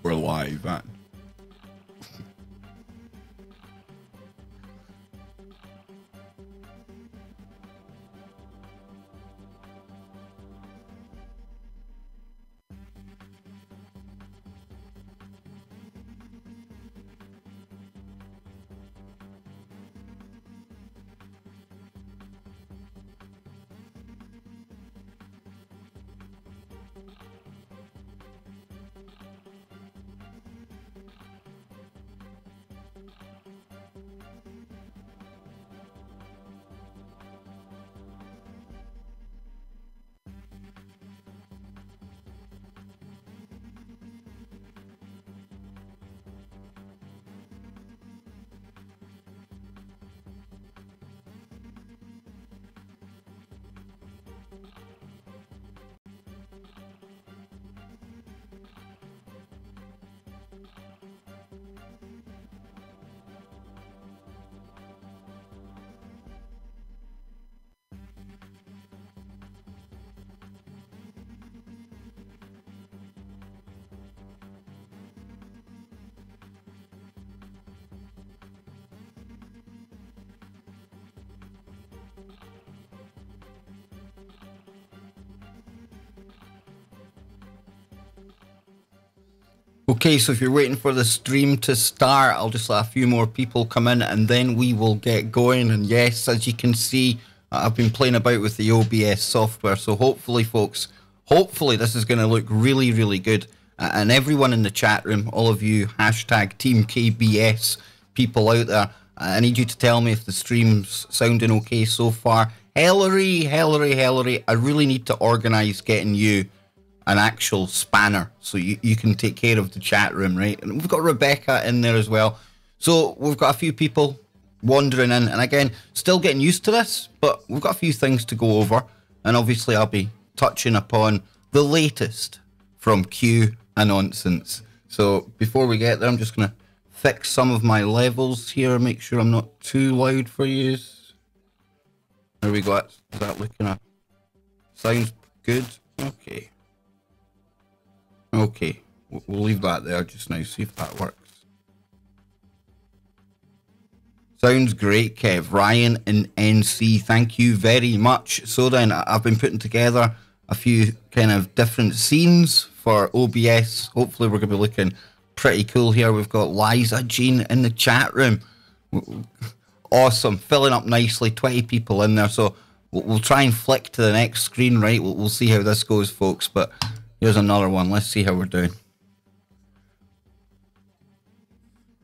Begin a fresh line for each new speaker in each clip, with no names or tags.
we're live, man. Okay, so if you're waiting for the stream to start, I'll just let a few more people come in and then we will get going. And yes, as you can see, I've been playing about with the OBS software. So hopefully, folks, hopefully this is going to look really, really good. And everyone in the chat room, all of you hashtag Team KBS people out there, I need you to tell me if the stream's sounding okay so far. Hillary, I really need to organise getting you an actual spanner so you can take care of the chat room, right? And we've got Rebecca in there as well. So we've got a few people wandering in. And again, still getting used to this, but we've got a few things to go over. And obviously I'll be touching upon the latest from QAnon. So before we get there, I'm just going to fix some of my levels here, make sure I'm not too loud for you. There we go. Is that looking at? Sounds good. Okay. Okay, we'll leave that there just now, see if that works. Sounds great, Kev. Ryan in NC, thank you very much. So then, I've been putting together a few kind of different scenes for OBS. Hopefully we're going to be looking pretty cool here. We've got Liza Jean in the chat room. Awesome, filling up nicely, 20 people in there. So we'll try and flick to the next screen, right? We'll see how this goes, folks, but here's another one. Let's see how we're doing.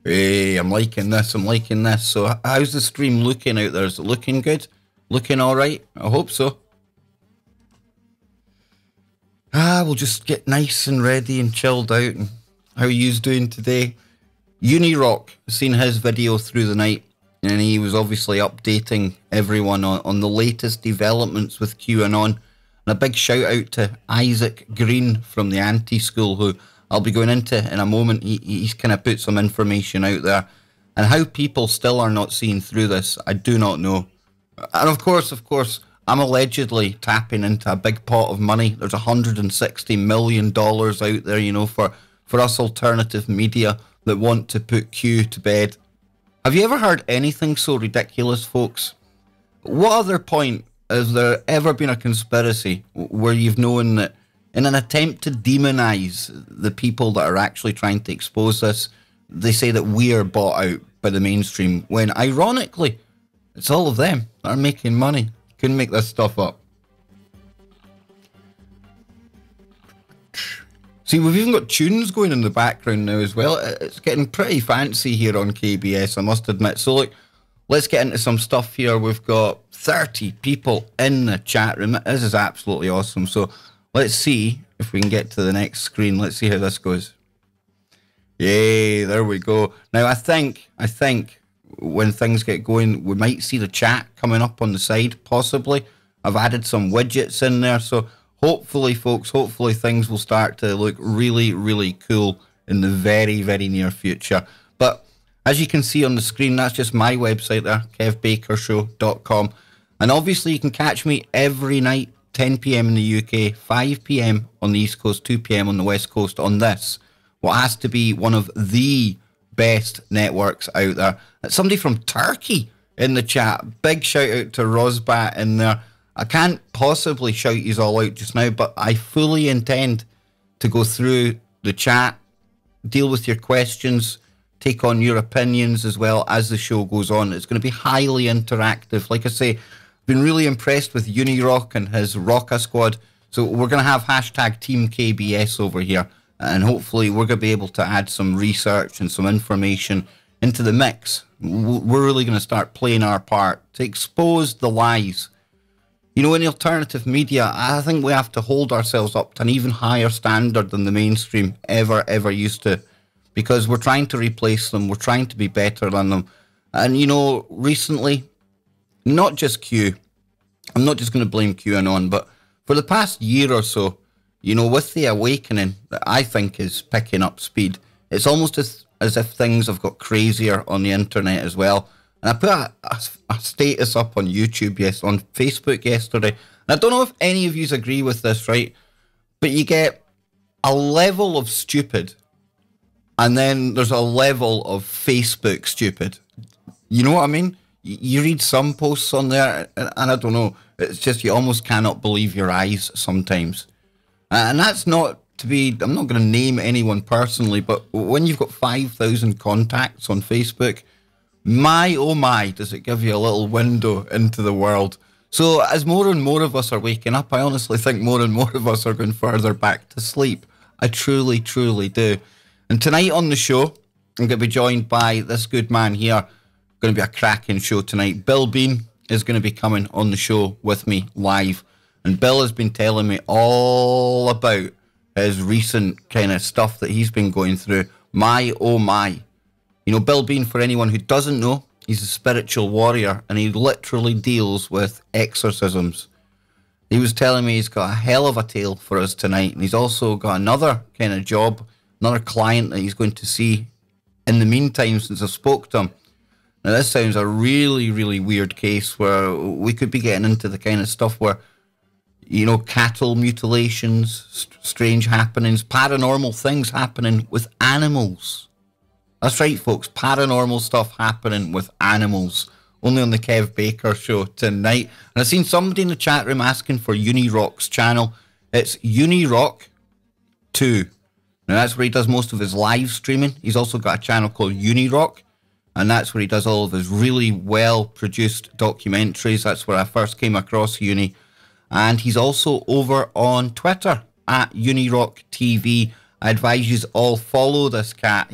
Hey, I'm liking this. So how's the stream looking out there? Is it looking good? Looking all right? I hope so. We'll just get nice and ready and chilled out. And how are you doing today? Unirock, seen his video through the night, and he was obviously updating everyone on the latest developments with QAnon. And a big shout out to Isaac Green from the Anti-School, who I'll be going into in a moment. He's kind of put some information out there. And how people still are not seeing through this, I do not know. And of course, I'm allegedly tapping into a big pot of money. There's $160 million out there, you know, for us alternative media that want to put Q to bed. Have you ever heard anything so ridiculous, folks? What other point has there ever been a conspiracy where you've known that in an attempt to demonize the people that are actually trying to expose this, they say that we are bought out by the mainstream, when ironically, it's all of them that are making money. Couldn't make this stuff up. See, we've even got tunes going in the background now as well. It's getting pretty fancy here on KBS, I must admit. So look, let's get into some stuff here. We've got 30 people in the chat room. This is absolutely awesome. So let's see if we can get to the next screen. Let's see how this goes. Yay, there we go. Now, I think when things get going, we might see the chat coming up on the side, possibly. I've added some widgets in there. So hopefully, folks, hopefully things will start to look really, really cool in the very, very near future. But as you can see on the screen, that's just my website there, kevbakershow.com. And obviously, you can catch me every night, 10 p.m. in the UK, 5 p.m. on the East Coast, 2 p.m. on the West Coast on this, what has to be one of the best networks out there. Somebody from Turkey in the chat. Big shout out to Rosbat in there. I can't possibly shout you all out just now, but I fully intend to go through the chat, deal with your questions, take on your opinions as well as the show goes on. It's going to be highly interactive. Like I say, been really impressed with Unirock and his Rocka squad. So we're going to have hashtag Team KBS over here. And hopefully we're going to be able to add some research and some information into the mix. We're really going to start playing our part to expose the lies. You know, in the alternative media, I think we have to hold ourselves up to an even higher standard than the mainstream ever used to. Because we're trying to replace them. We're trying to be better than them. And, you know, recently, not just Q. I'm not just going to blame QAnon, but for the past year or so, you know, with the awakening that I think is picking up speed, it's almost as if things have got crazier on the internet as well. And I put a status up on YouTube, on Facebook yesterday. And I don't know if any of you agree with this, right? But you get a level of stupid, and then there's a level of Facebook stupid. You know what I mean? You read some posts on there, and I don't know. It's just you almost cannot believe your eyes sometimes. And that's not to be, I'm not going to name anyone personally, but when you've got 5,000 contacts on Facebook, my oh my, does it give you a little window into the world. So as more and more of us are waking up, I honestly think more and more of us are going further back to sleep. I truly do. And tonight on the show, I'm going to be joined by this good man here. Going to be a cracking show tonight. Bill Bean is going to be coming on the show with me live. And Bill has been telling me all about his recent kind of stuff that he's been going through. My, oh my. You know, Bill Bean, for anyone who doesn't know, he's a spiritual warrior and he literally deals with exorcisms. He was telling me he's got a hell of a tale for us tonight. And he's also got another kind of job, another client that he's going to see in the meantime since I spoke to him. Now, this sounds a really weird case where we could be getting into the kind of stuff where, you know, cattle mutilations, strange happenings, paranormal things happening with animals. That's right, folks. Paranormal stuff happening with animals. Only on the Kev Baker show tonight. And I've seen somebody in the chat room asking for Unirock's channel. It's Unirock 2. Now, that's where he does most of his live streaming. He's also got a channel called Unirock. And that's where he does all of his really well-produced documentaries. That's where I first came across Uni. And he's also over on Twitter at Unirock TV. I advise you all follow this cat.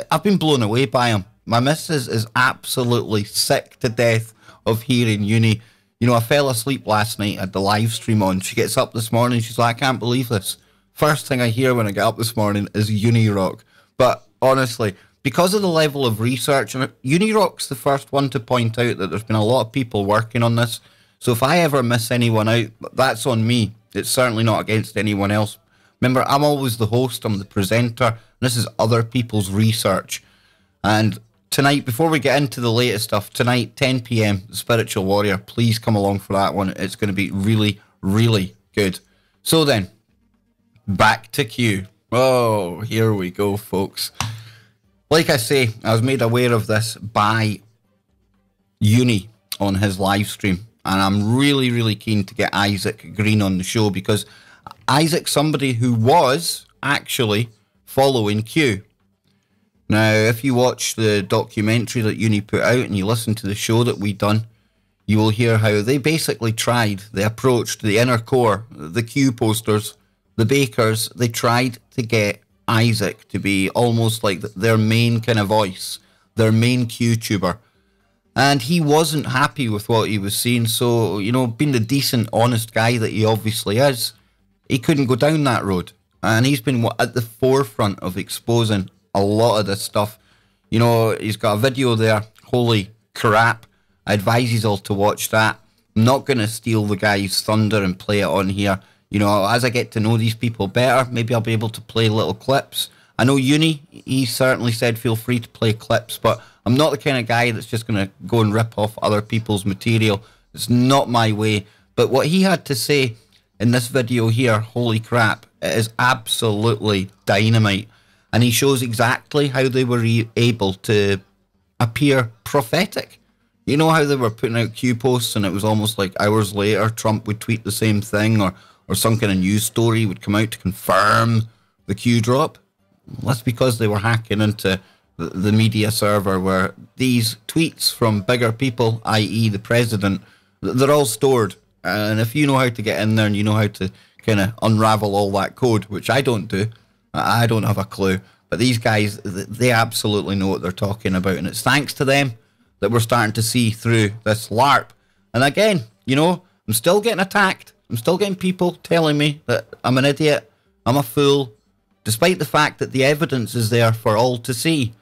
I've been blown away by him. My missus is absolutely sick to death of hearing Uni. You know, I fell asleep last night at the live stream on. She gets up this morning. She's like, I can't believe this. First thing I hear when I get up this morning is Unirock. But honestly, because of the level of research, and Unirock's the first one to point out that there's been a lot of people working on this. So if I ever miss anyone out, that's on me. It's certainly not against anyone else. Remember, I'm always the host, I'm the presenter, and this is other people's research. And tonight, before we get into the latest stuff, tonight, 10 p.m, The Spiritual Warrior, please come along for that one. It's going to be really good. So then, back to Q. Oh, here we go, folks. Like I say, I was made aware of this by Uni on his live stream. And I'm really keen to get Isaac Green on the show because Isaac's somebody who was actually following Q. Now, if you watch the documentary that Uni put out and you listen to the show that we done, you will hear how they basically tried, they approached the inner core, the Q posters, the bakers, they tried to get Isaac to be almost like their main kind of voice, their main Q-tuber. And he wasn't happy with what he was seeing, so, you know, being the decent, honest guy that he obviously is, he couldn't go down that road. And he's been at the forefront of exposing a lot of this stuff. You know, he's got a video there, holy crap. I advise you all to watch that. I'm not going to steal the guy's thunder and play it on here. You know, as I get to know these people better, maybe I'll be able to play little clips. I know Uni, he certainly said feel free to play clips, but I'm not the kind of guy that's just going to go and rip off other people's material. It's not my way. But what he had to say in this video here, holy crap, it is absolutely dynamite. and he shows exactly how they were able to appear prophetic. You know how they were putting out Q posts and it was almost like hours later Trump would tweet the same thing, or some kind of news story would come out to confirm the Q drop? Well, that's because they were hacking into the media server where these tweets from bigger people, i.e. the president, they're all stored. And if you know how to get in there and you know how to kind of unravel all that code, which I don't do, I don't have a clue, but these guys, they absolutely know what they're talking about. And it's thanks to them that we're starting to see through this LARP. And again, you know, I'm still getting attacked. I'm still getting people telling me that I'm an idiot, I'm a fool, despite the fact that the evidence is there for all to see.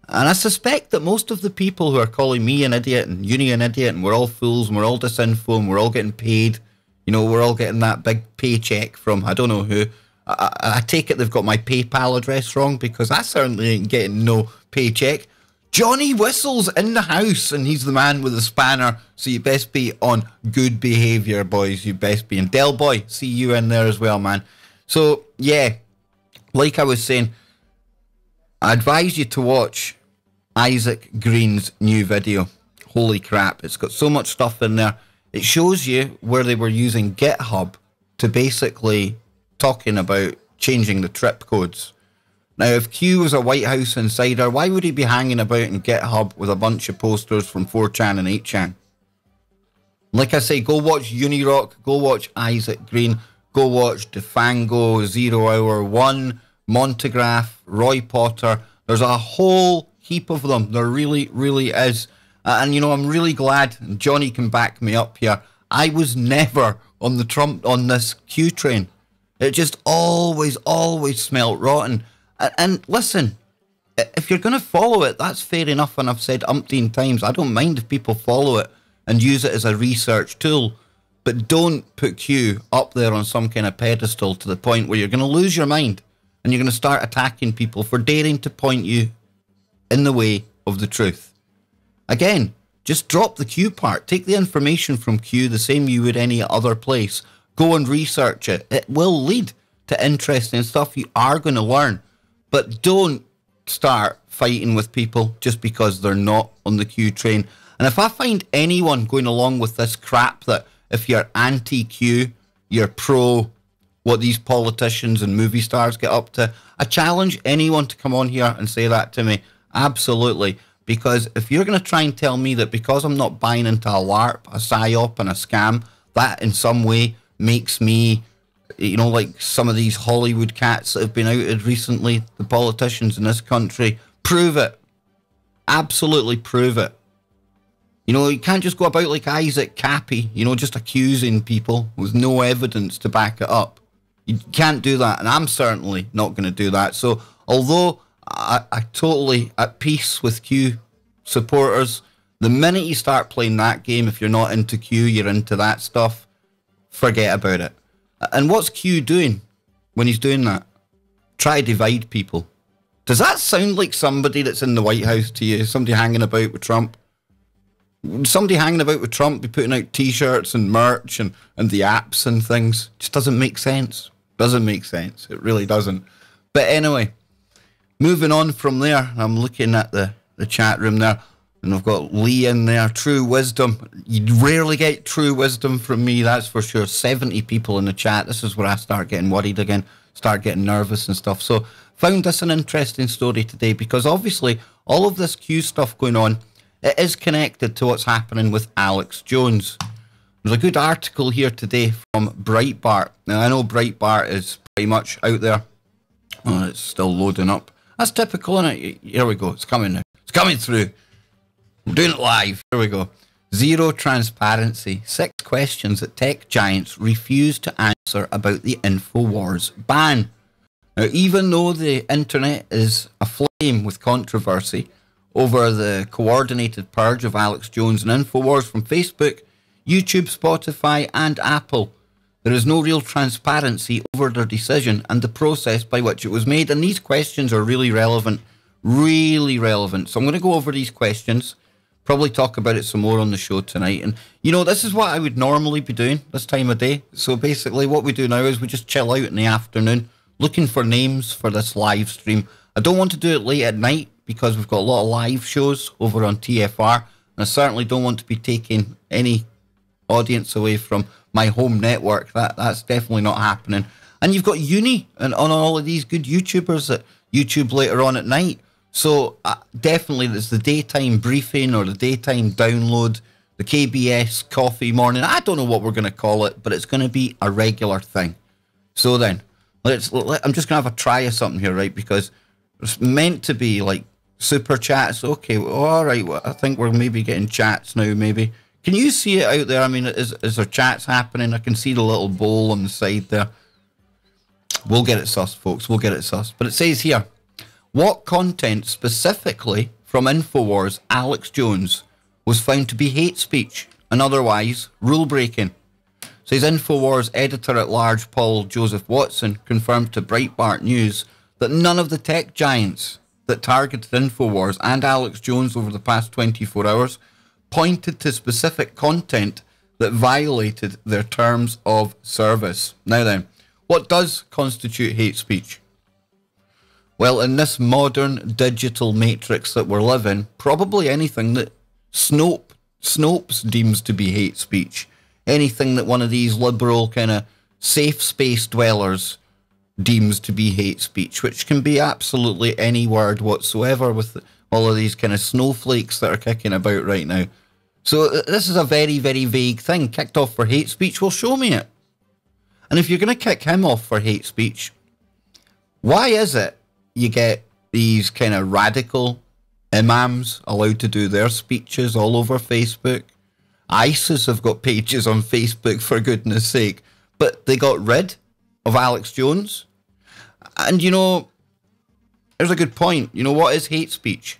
And I suspect that most of the people who are calling me an idiot and Uni an idiot and we're all fools and we're all disinfo and we're all getting paid, you know, we're all getting that big paycheck from I don't know who. I take it they've got my PayPal address wrong, because I certainly ain't getting no paycheck. Johnny Whistle's in the house and he's the man with the spanner, so you best be on good behaviour, boys. You best be. And Del Boy, see you in there as well, man. So, yeah, like I was saying, I advise you to watch Isaac Green's new video. Holy crap, it's got so much stuff in there. It shows you where they were using GitHub to basically talking about changing the trip codes. Now, if Q was a White House insider, why would he be hanging about in GitHub with a bunch of posters from 4chan and 8chan? Like I say, go watch Unirock, go watch Isaac Green, go watch Defango, 0 Hour 1, Montegraph, Roy Potter. There's a whole heap of them. There really, really is. And, you know, I'm really glad, and Johnny can back me up here, I was never on the Trump, on this Q train. It just always smelt rotten. And listen, if you're going to follow it, that's fair enough. And I've said umpteen times, I don't mind if people follow it and use it as a research tool. But don't put Q up there on some kind of pedestal to the point where you're going to lose your mind and you're going to start attacking people for daring to point you in the way of the truth. Again, just drop the Q part. Take the information from Q the same you would any other place. Go and research it. It will lead to interesting stuff you are going to learn. But don't start fighting with people just because they're not on the Q train. And if I find anyone going along with this crap that if you're anti-Q, you're pro what these politicians and movie stars get up to, I challenge anyone to come on here and say that to me. Absolutely. Because if you're going to try and tell me that because I'm not buying into a LARP, a PSYOP and a scam, that in some way makes me, you know, like some of these Hollywood cats that have been outed recently, the politicians in this country, prove it. Absolutely prove it. You know, you can't just go about like Isaac Cappy, you know, just accusing people with no evidence to back it up. You can't do that, and I'm certainly not going to do that. So, although I totally at peace with Q supporters, the minute you start playing that game, if you're not into Q, you're into that stuff, forget about it. And what's Q doing when he's doing that? Try to divide people. Does that sound like somebody that's in the White House to you? Somebody hanging about with Trump? Somebody hanging about with Trump be putting out t-shirts and merch and the apps and things? Just doesn't make sense. Doesn't make sense. It really doesn't. But anyway, moving on from there, I'm looking at the chat room there, and I've got Lee in there. True wisdom. You rarely get true wisdom from me, that's for sure. 70 people in the chat. This is where I start getting worried again, start getting nervous and stuff. So found this an interesting story today, because obviously all of this Q stuff going on, it is connected to what's happening with Alex Jones. There's a good article here today from Breitbart. Now, I know Breitbart is pretty much out there. Oh, it's still loading up. That's typical, isn't it? Here we go. It's coming now. It's coming through. I'm doing it live. Here we go. Zero transparency. 6 questions that tech giants refuse to answer about the InfoWars ban. Now, even though the internet is aflame with controversy over the coordinated purge of Alex Jones and InfoWars from Facebook, YouTube, Spotify and Apple, there is no real transparency over their decision and the process by which it was made. And these questions are really relevant. Really relevant. So I'm going to go over these questions, probably talk about it some more on the show tonight. And, you know, this is what I would normally be doing this time of day. So basically what we do now is we just chill out in the afternoon, looking for names for this live stream. I don't want to do it late at night because we've got a lot of live shows over on TFR, and I certainly don't want to be taking any audience away from my home network. That's definitely not happening. And you've got uni and on all of these good YouTubers that YouTube later on at night. So definitely there's the daytime briefing or the daytime download, the KBS coffee morning. I don't know what we're going to call it, but it's going to be a regular thing. So then, I'm just going to have a try of something here, right? Because it's meant to be like super chats. Okay, well, all right. Well, I think we're maybe getting chats now, maybe. Can you see it out there? I mean, is there chats happening? I can see the little bowl on the side there. We'll get it sus, folks. We'll get it sus. But it says here, what content specifically from InfoWars Alex Jones was found to be hate speech and otherwise rule breaking? Says InfoWars editor-at-large Paul Joseph Watson confirmed to Breitbart News that none of the tech giants that targeted InfoWars and Alex Jones over the past 24 hours pointed to specific content that violated their terms of service. Now then, what does constitute hate speech? Well, in this modern digital matrix that we're living, probably anything that Snopes deems to be hate speech. Anything that one of these liberal kind of safe space dwellers deems to be hate speech, which can be absolutely any word whatsoever with all of these kind of snowflakes that are kicking about right now. So this is a very, very vague thing. Kicked off for hate speech, well, show me it. And if you're going to kick him off for hate speech, why is it you get these kind of radical imams allowed to do their speeches all over Facebook? ISIS have got pages on Facebook, for goodness sake. But they got rid of Alex Jones. And, you know, there's a good point. You know, what is hate speech?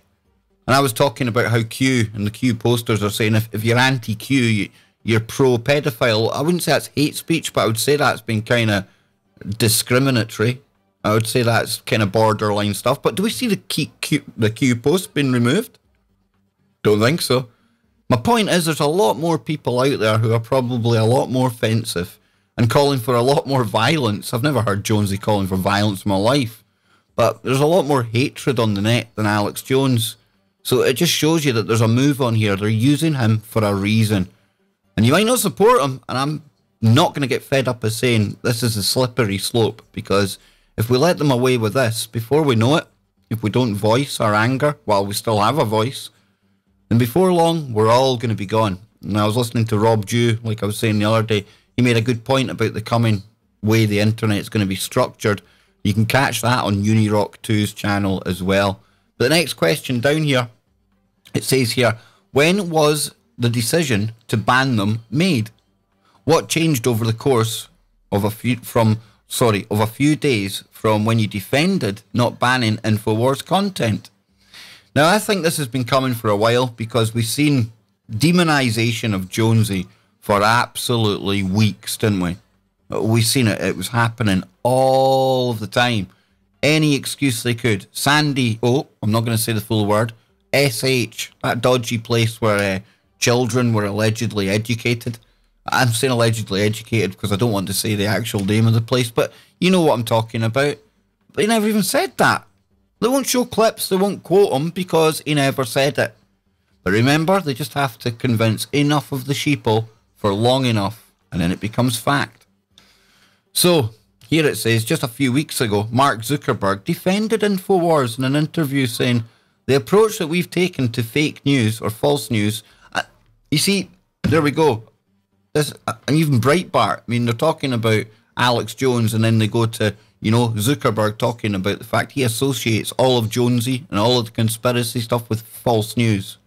And I was talking about how Q and the Q posters are saying if you're anti-Q, you're pro-pedophile. I wouldn't say that's hate speech, but I would say that's been kind of discriminatory. I would say that's kind of borderline stuff. But do we see the Q post being removed? Don't think so. My point is there's a lot more people out there who are probably a lot more offensive and calling for a lot more violence. I've never heard Jonesy calling for violence in my life. But there's a lot more hatred on the net than Alex Jones. So it just shows you that there's a move on here. They're using him for a reason. And you might not support him, and I'm not going to get fed up as saying this is a slippery slope, because if we let them away with this, before we know it, if we don't voice our anger while we still have a voice, then before long, we're all going to be gone. And I was listening to Rob Dew, like I was saying the other day. He made a good point about the coming way the internet is going to be structured. You can catch that on Unirock 2's channel as well. But the next question down here, it says here, when was the decision to ban them made? What changed over the course of a few days from when you defended not banning InfoWars content? Now, I think this has been coming for a while because we've seen demonization of Jonesy for absolutely weeks, didn't we? We've seen it. It was happening all of the time. Any excuse they could. Sandy, I'm not going to say the full word, SH, that dodgy place where children were allegedly educated. I'm saying allegedly educated because I don't want to say the actual name of the place, but you know what I'm talking about. But he never even said that. They won't show clips, they won't quote him because he never said it. But remember, they just have to convince enough of the sheeple for long enough, and then it becomes fact. So, here it says, just a few weeks ago, Mark Zuckerberg defended InfoWars in an interview saying, the approach that we've taken to fake news or false news, you see, there we go. This, and even Breitbart, I mean, they're talking about Alex Jones, and then they go to, Zuckerberg talking about the fact he associates all of Jonesy and all of the conspiracy stuff with false news.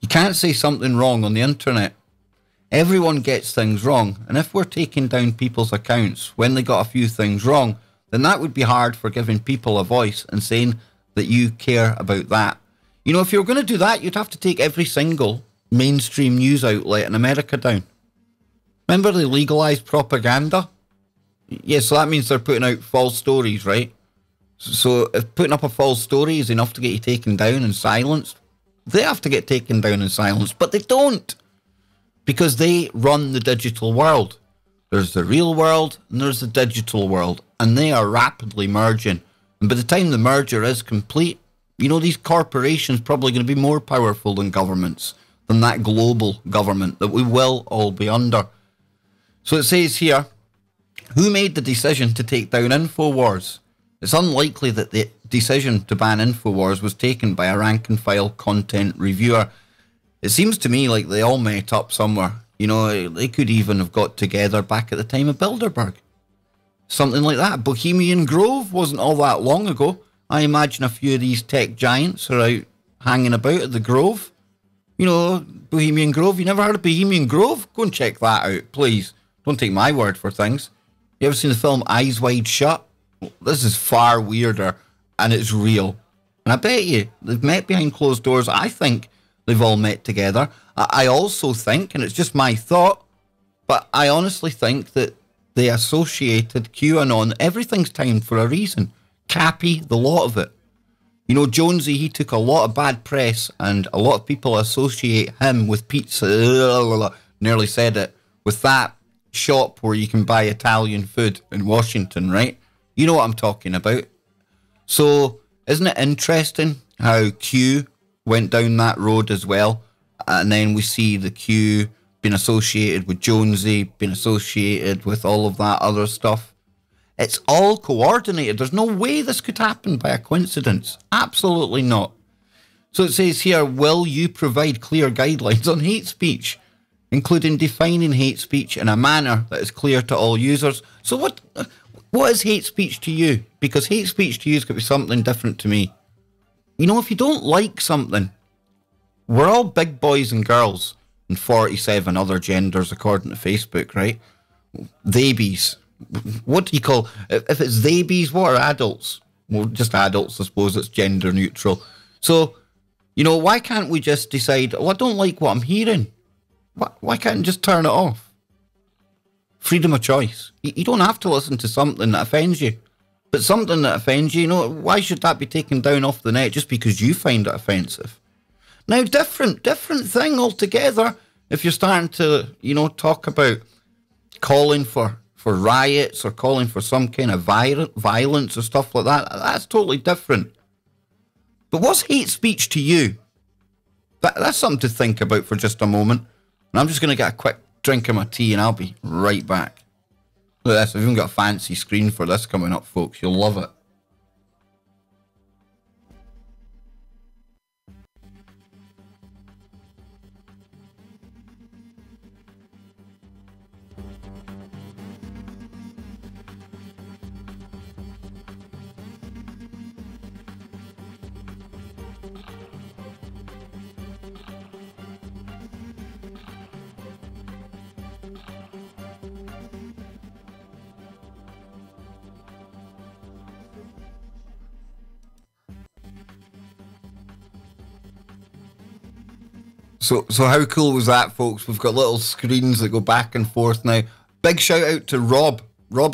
You can't say something wrong on the internet. Everyone gets things wrong, and if we're taking down people's accounts when they got a few things wrong, then that would be hard for giving people a voice and saying that you care about that. If you were going to do that, you'd have to take every single mainstream news outlet in America down. Remember they legalized propaganda? Yeah, so that means they're putting out false stories, right? So if putting up a false story is enough to get you taken down and silenced, they have to get taken down and silenced, but they don't. Because they run the digital world. There's the real world and there's the digital world, and they are rapidly merging. And by the time the merger is complete, you know, these corporations probably going to be more powerful than governments, than that global government that we will all be under. So it says here, who made the decision to take down InfoWars? It's unlikely that the decision to ban InfoWars was taken by a rank-and-file content reviewer. It seems to me like they all met up somewhere. You know, they could even have got together back at the time of Bilderberg. Something like that. Bohemian Grove wasn't all that long ago. I imagine a few of these tech giants are out hanging about at the Grove. You know, Bohemian Grove. You never heard of Bohemian Grove? Go and check that out, please. Don't take my word for things. You ever seen the film Eyes Wide Shut? This is far weirder, and it's real. And I bet you, they've met behind closed doors. I think they've all met together. I also think, and it's just my thought, but I honestly think that they associated QAnon. Everything's timed for a reason. Cappy, the lot of it. You know, Jonesy, he took a lot of bad press, and a lot of people associate him with pizza, nearly said it, with that shop where you can buy Italian food in Washington, right? You know what I'm talking about. So, isn't it interesting how Q went down that road as well? And then we see the Q being associated with Jonesy, being associated with all of that other stuff. It's all coordinated. There's no way this could happen by a coincidence. Absolutely not. So it says here, will you provide clear guidelines on hate speech, including defining hate speech in a manner that is clear to all users? So what is hate speech to you? Because hate speech to you is going to be something different to me. You know, if you don't like something, we're all big boys and girls and 47 other genders according to Facebook, right? Theybies. What do you call, if it's theybies, what are adults? Well, just adults, I suppose. It's gender neutral. So, you know, why can't we just decide, oh, I don't like what I'm hearing? Why can't I just turn it off? Freedom of choice. You don't have to listen to something that offends you. But something that offends you, you know, why should that be taken down off the net just because you find it offensive? Now, different thing altogether. If you're starting to, you know, talk about calling for riots or calling for some kind of violence or stuff like that, that's totally different. But what's hate speech to you? That's something to think about for just a moment. And I'm just going to get a quick drink of my tea and I'll be right back. Look at this, I've even got a fancy screen for this coming up, folks. You'll love it. So how cool was that, folks? We've got little screens that go back and forth now. Big shout out to Rob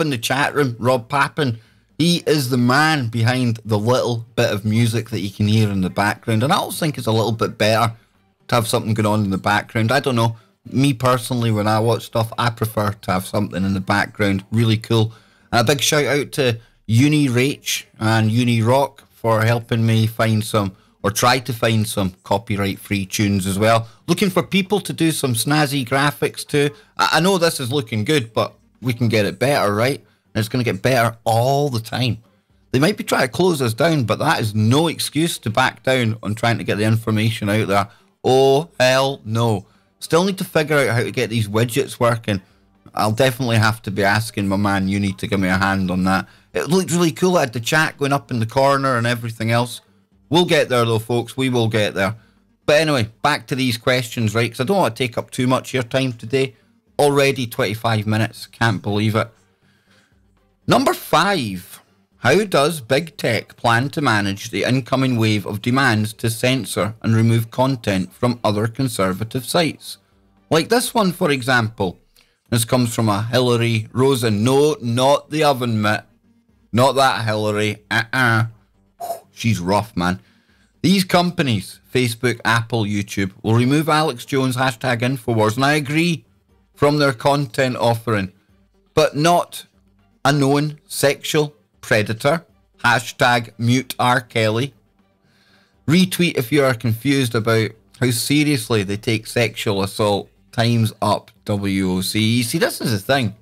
in the chat room, Rob Pappin. He is the man behind the little bit of music that you can hear in the background. And I always think it's a little bit better to have something going on in the background. I don't know. Me personally, when I watch stuff, I prefer to have something in the background. Really cool. And a big shout out to Uni Rach and Uni Rock for helping me find some, or try to find some copyright-free tunes as well. Looking for people to do some snazzy graphics too. I know this is looking good, but we can get it better, right? And it's going to get better all the time. They might be trying to close us down, but that is no excuse to back down on trying to get the information out there. Oh, hell no. Still need to figure out how to get these widgets working. I'll definitely have to be asking my man Uni to give me a hand on that. It looked really cool. I had the chat going up in the corner and everything else. We'll get there though, folks. We will get there. But anyway, back to these questions, right? Because I don't want to take up too much of your time today. Already 25 minutes. Can't believe it. Number 5. How does Big Tech plan to manage the incoming wave of demands to censor and remove content from other conservative sites? Like this one, for example. This comes from a Hillary Rosen. No, not the oven mitt. Not that Hillary. She's rough, man. These companies, Facebook, Apple, YouTube, will remove Alex Jones #Infowars, and I agree, from their content offering, but not a known sexual predator Hashtag mute R. Kelly. Retweet if you are confused about how seriously they take sexual assault. Times up WOC. You see, this is the thing.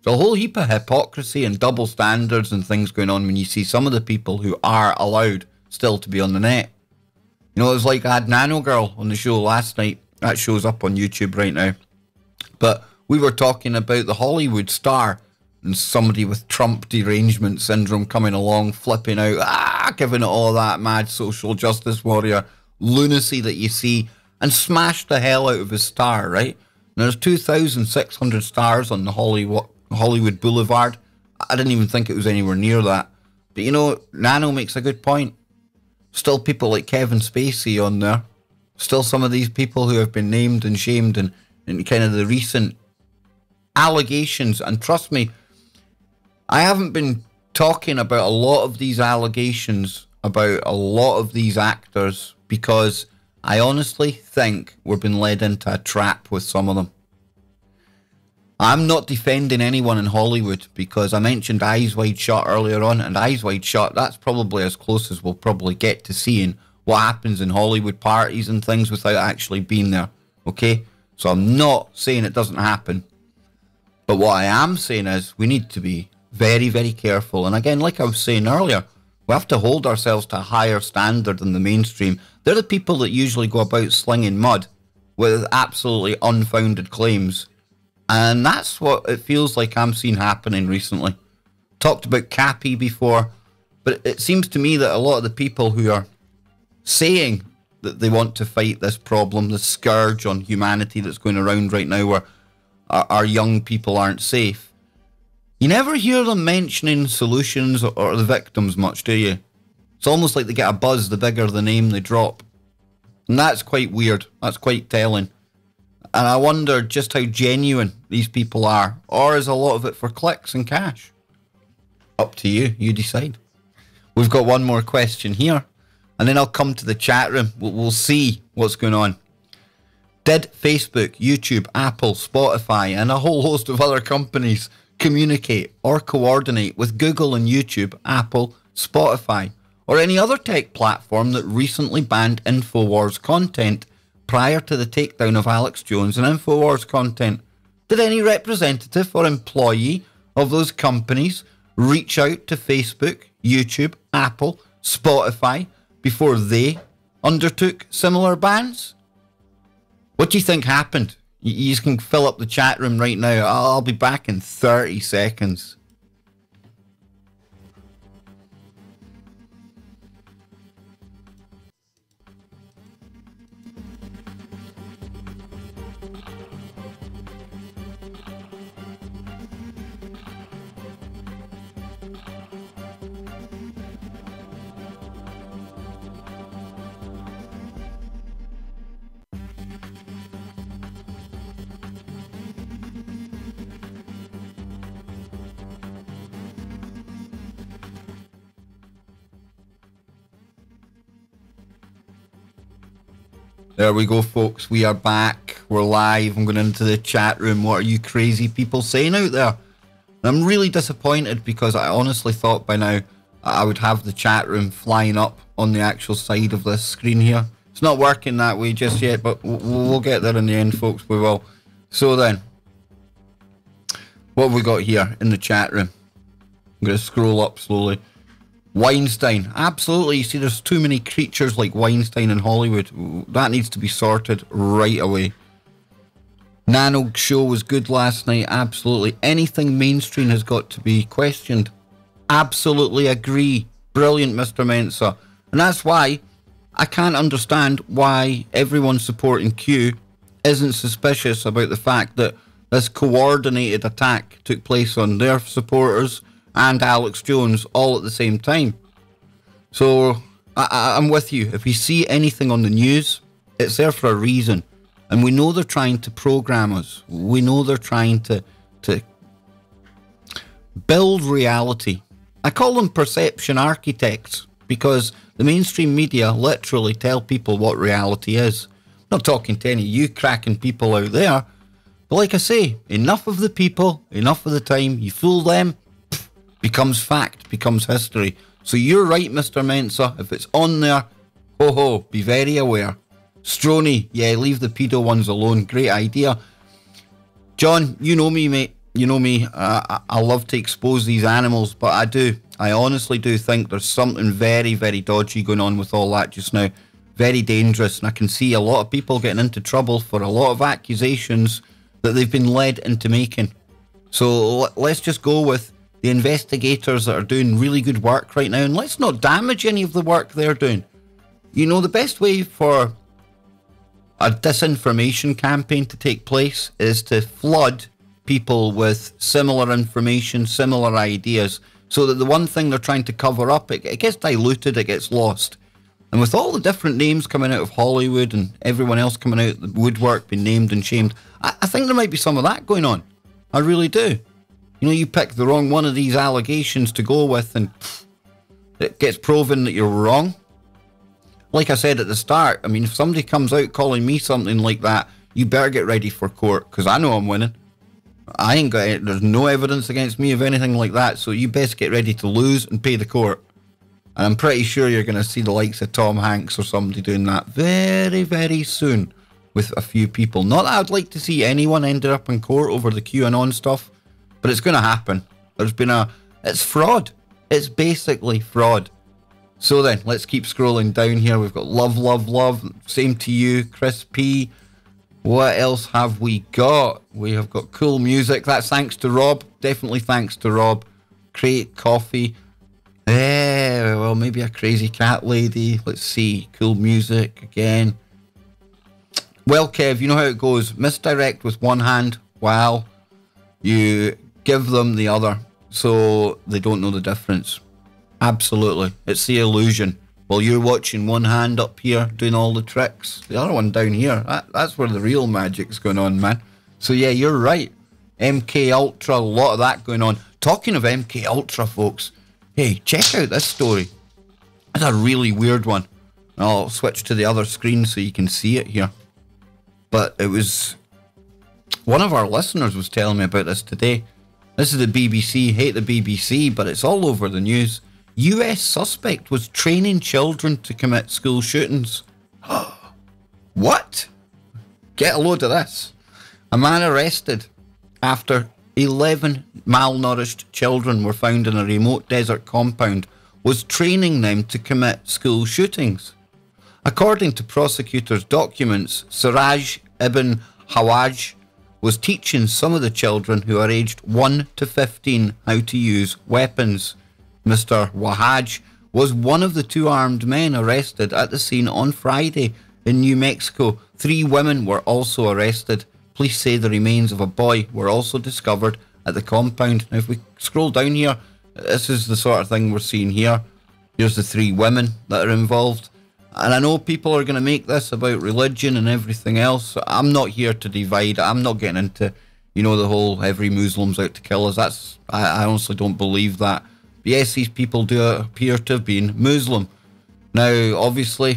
There's a whole heap of hypocrisy and double standards and things going on when you see some of the people who are allowed still to be on the net. You know, it was like I had Nano Girl on the show last night. That show's up on YouTube right now. But we were talking about the Hollywood star and somebody with Trump derangement syndrome coming along, flipping out, giving it all that mad social justice warrior lunacy that you see, and smashed the hell out of his star, right? And there's 2,600 stars on the Hollywood Boulevard. I didn't even think it was anywhere near that. But you know, Nano makes a good point. Still people like Kevin Spacey on there. Still some of these people who have been named and shamed in kind of the recent allegations. And trust me, I haven't been talking about a lot of these allegations about a lot of these actors because I honestly think we're being led into a trap with some of them. I'm not defending anyone in Hollywood because I mentioned Eyes Wide Shut earlier on, and Eyes Wide Shut, that's probably as close as we'll probably get to seeing what happens in Hollywood parties and things without actually being there, okay? So I'm not saying it doesn't happen, but what I am saying is we need to be very, very careful. And again, like I was saying earlier, we have to hold ourselves to a higher standard than the mainstream. They're the people that usually go about slinging mud with absolutely unfounded claims. And that's what it feels like I'm seeing happening recently. Talked about Cappy before, but it seems to me that a lot of the people who are saying that they want to fight this problem, the scourge on humanity that's going around right now where our young people aren't safe, you never hear them mentioning solutions or the victims much, do you? It's almost like they get a buzz the bigger the name they drop. And that's quite weird. That's quite telling. And I wonder just how genuine these people are. Or is a lot of it for clicks and cash? Up to you. You decide. We've got one more question here. And then I'll come to the chat room. We'll see what's going on. Did Facebook, YouTube, Apple, Spotify, and a whole host of other companies communicate or coordinate with Google and YouTube, Apple, Spotify, or any other tech platform that recently banned InfoWars content prior to the takedown of Alex Jones and InfoWars content? Did any representative or employee of those companies reach out to Facebook, YouTube, Apple, Spotify before they undertook similar bans? What do you think happened? You can fill up the chat room right now. I'll be back in 30 seconds. There we go, folks. We are back. We're live. I'm going into the chat room. What are you crazy people saying out there? And I'm really disappointed because I honestly thought by now I would have the chat room flying up on the actual side of this screen here. It's not working that way just yet, but we'll get there in the end, folks. We will. So then, what have we got here in the chat room? I'm going to scroll up slowly. Weinstein, absolutely. You see, there's too many creatures like Weinstein in Hollywood. That needs to be sorted right away. Nano show was good last night, absolutely. Anything mainstream has got to be questioned. Absolutely agree. Brilliant, Mr. Mensa. And that's why I can't understand why everyone supporting Q isn't suspicious about the fact that this coordinated attack took place on their supporters and Alex Jones all at the same time. So I'm with you. If we see anything on the news, it's there for a reason. And we know they're trying to program us. We know they're trying to build reality. I call them perception architects because the mainstream media literally tell people what reality is. I'm not talking to any of you cracking people out there. But like I say, enough of the people, enough of the time, you fool them, becomes fact, becomes history. So you're right, Mr. Mensa. If it's on there, ho ho, be very aware. Stroney, yeah, leave the pedo ones alone. Great idea. John, you know me, mate. You know me. I love to expose these animals, but I do. I honestly do think there's something very, very dodgy going on with all that just now. Very dangerous, and I can see a lot of people getting into trouble for a lot of accusations that they've been led into making. So let's just go with the investigators that are doing really good work right now, and let's not damage any of the work they're doing. You know, the best way for a disinformation campaign to take place is to flood people with similar information, similar ideas, so that the one thing they're trying to cover up, it gets diluted, it gets lost. And with all the different names coming out of Hollywood and everyone else coming out of the woodwork, being named and shamed, I think there might be some of that going on. I really do. You know, you pick the wrong one of these allegations to go with and it gets proven that you're wrong. Like I said at the start, I mean, if somebody comes out calling me something like that, you better get ready for court, because I know I'm winning. I ain't got it. There's no evidence against me of anything like that, so you best get ready to lose and pay the court. And I'm pretty sure you're going to see the likes of Tom Hanks or somebody doing that very, very soon with a few people. Not that I'd like to see anyone ended up in court over the QAnon stuff, but it's going to happen. It's fraud. It's basically fraud. So then, let's keep scrolling down here. We've got love, love, love. Same to you, Chris P. What else have we got? We have got cool music. That's thanks to Rob. Definitely thanks to Rob. Crate Coffee. Well, maybe a crazy cat lady. Let's see. Cool music again. Well, Kev, you know how it goes. Misdirect with one hand while you give them the other, so they don't know the difference. Absolutely. It's the illusion. While you're watching one hand up here doing all the tricks, the other one down here, that's where the real magic's going on, man. So yeah, you're right. MK Ultra, a lot of that going on. Talking of MK Ultra, folks, hey, check out this story. It's a really weird one. I'll switch to the other screen so you can see it here. But it was... one of our listeners was telling me about this today. This is the BBC. Hate the BBC, but it's all over the news. US suspect was training children to commit school shootings. What? Get a load of this. A man arrested after 11 malnourished children were found in a remote desert compound was training them to commit school shootings. According to prosecutors' documents, Siraj Ibn Hawaj was teaching some of the children who are aged 1 to 15 how to use weapons. Mr. Wahaj was one of the two armed men arrested at the scene on Friday in New Mexico. 3 women were also arrested. Police say the remains of a boy were also discovered at the compound. Now, if we scroll down here, this is the sort of thing we're seeing here. Here's the 3 women that are involved. And I know people are going to make this about religion and everything else. I'm not here to divide. I'm not getting into, you know, the whole every Muslim's out to kill us. I honestly don't believe that. But yes, these people do appear to have been Muslim. Now, obviously,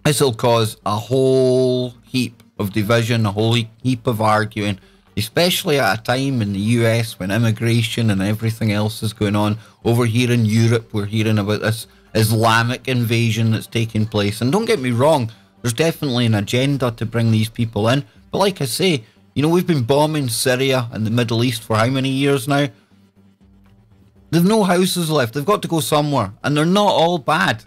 this will cause a whole heap of division, a whole heap of arguing, especially at a time in the US when immigration and everything else is going on. Over here in Europe, we're hearing about this Islamic invasion that's taking place. And don't get me wrong, there's definitely an agenda to bring these people in. But like I say, you know, we've been bombing Syria and the Middle East for how many years now? They've no houses left. They've got to go somewhere. And they're not all bad.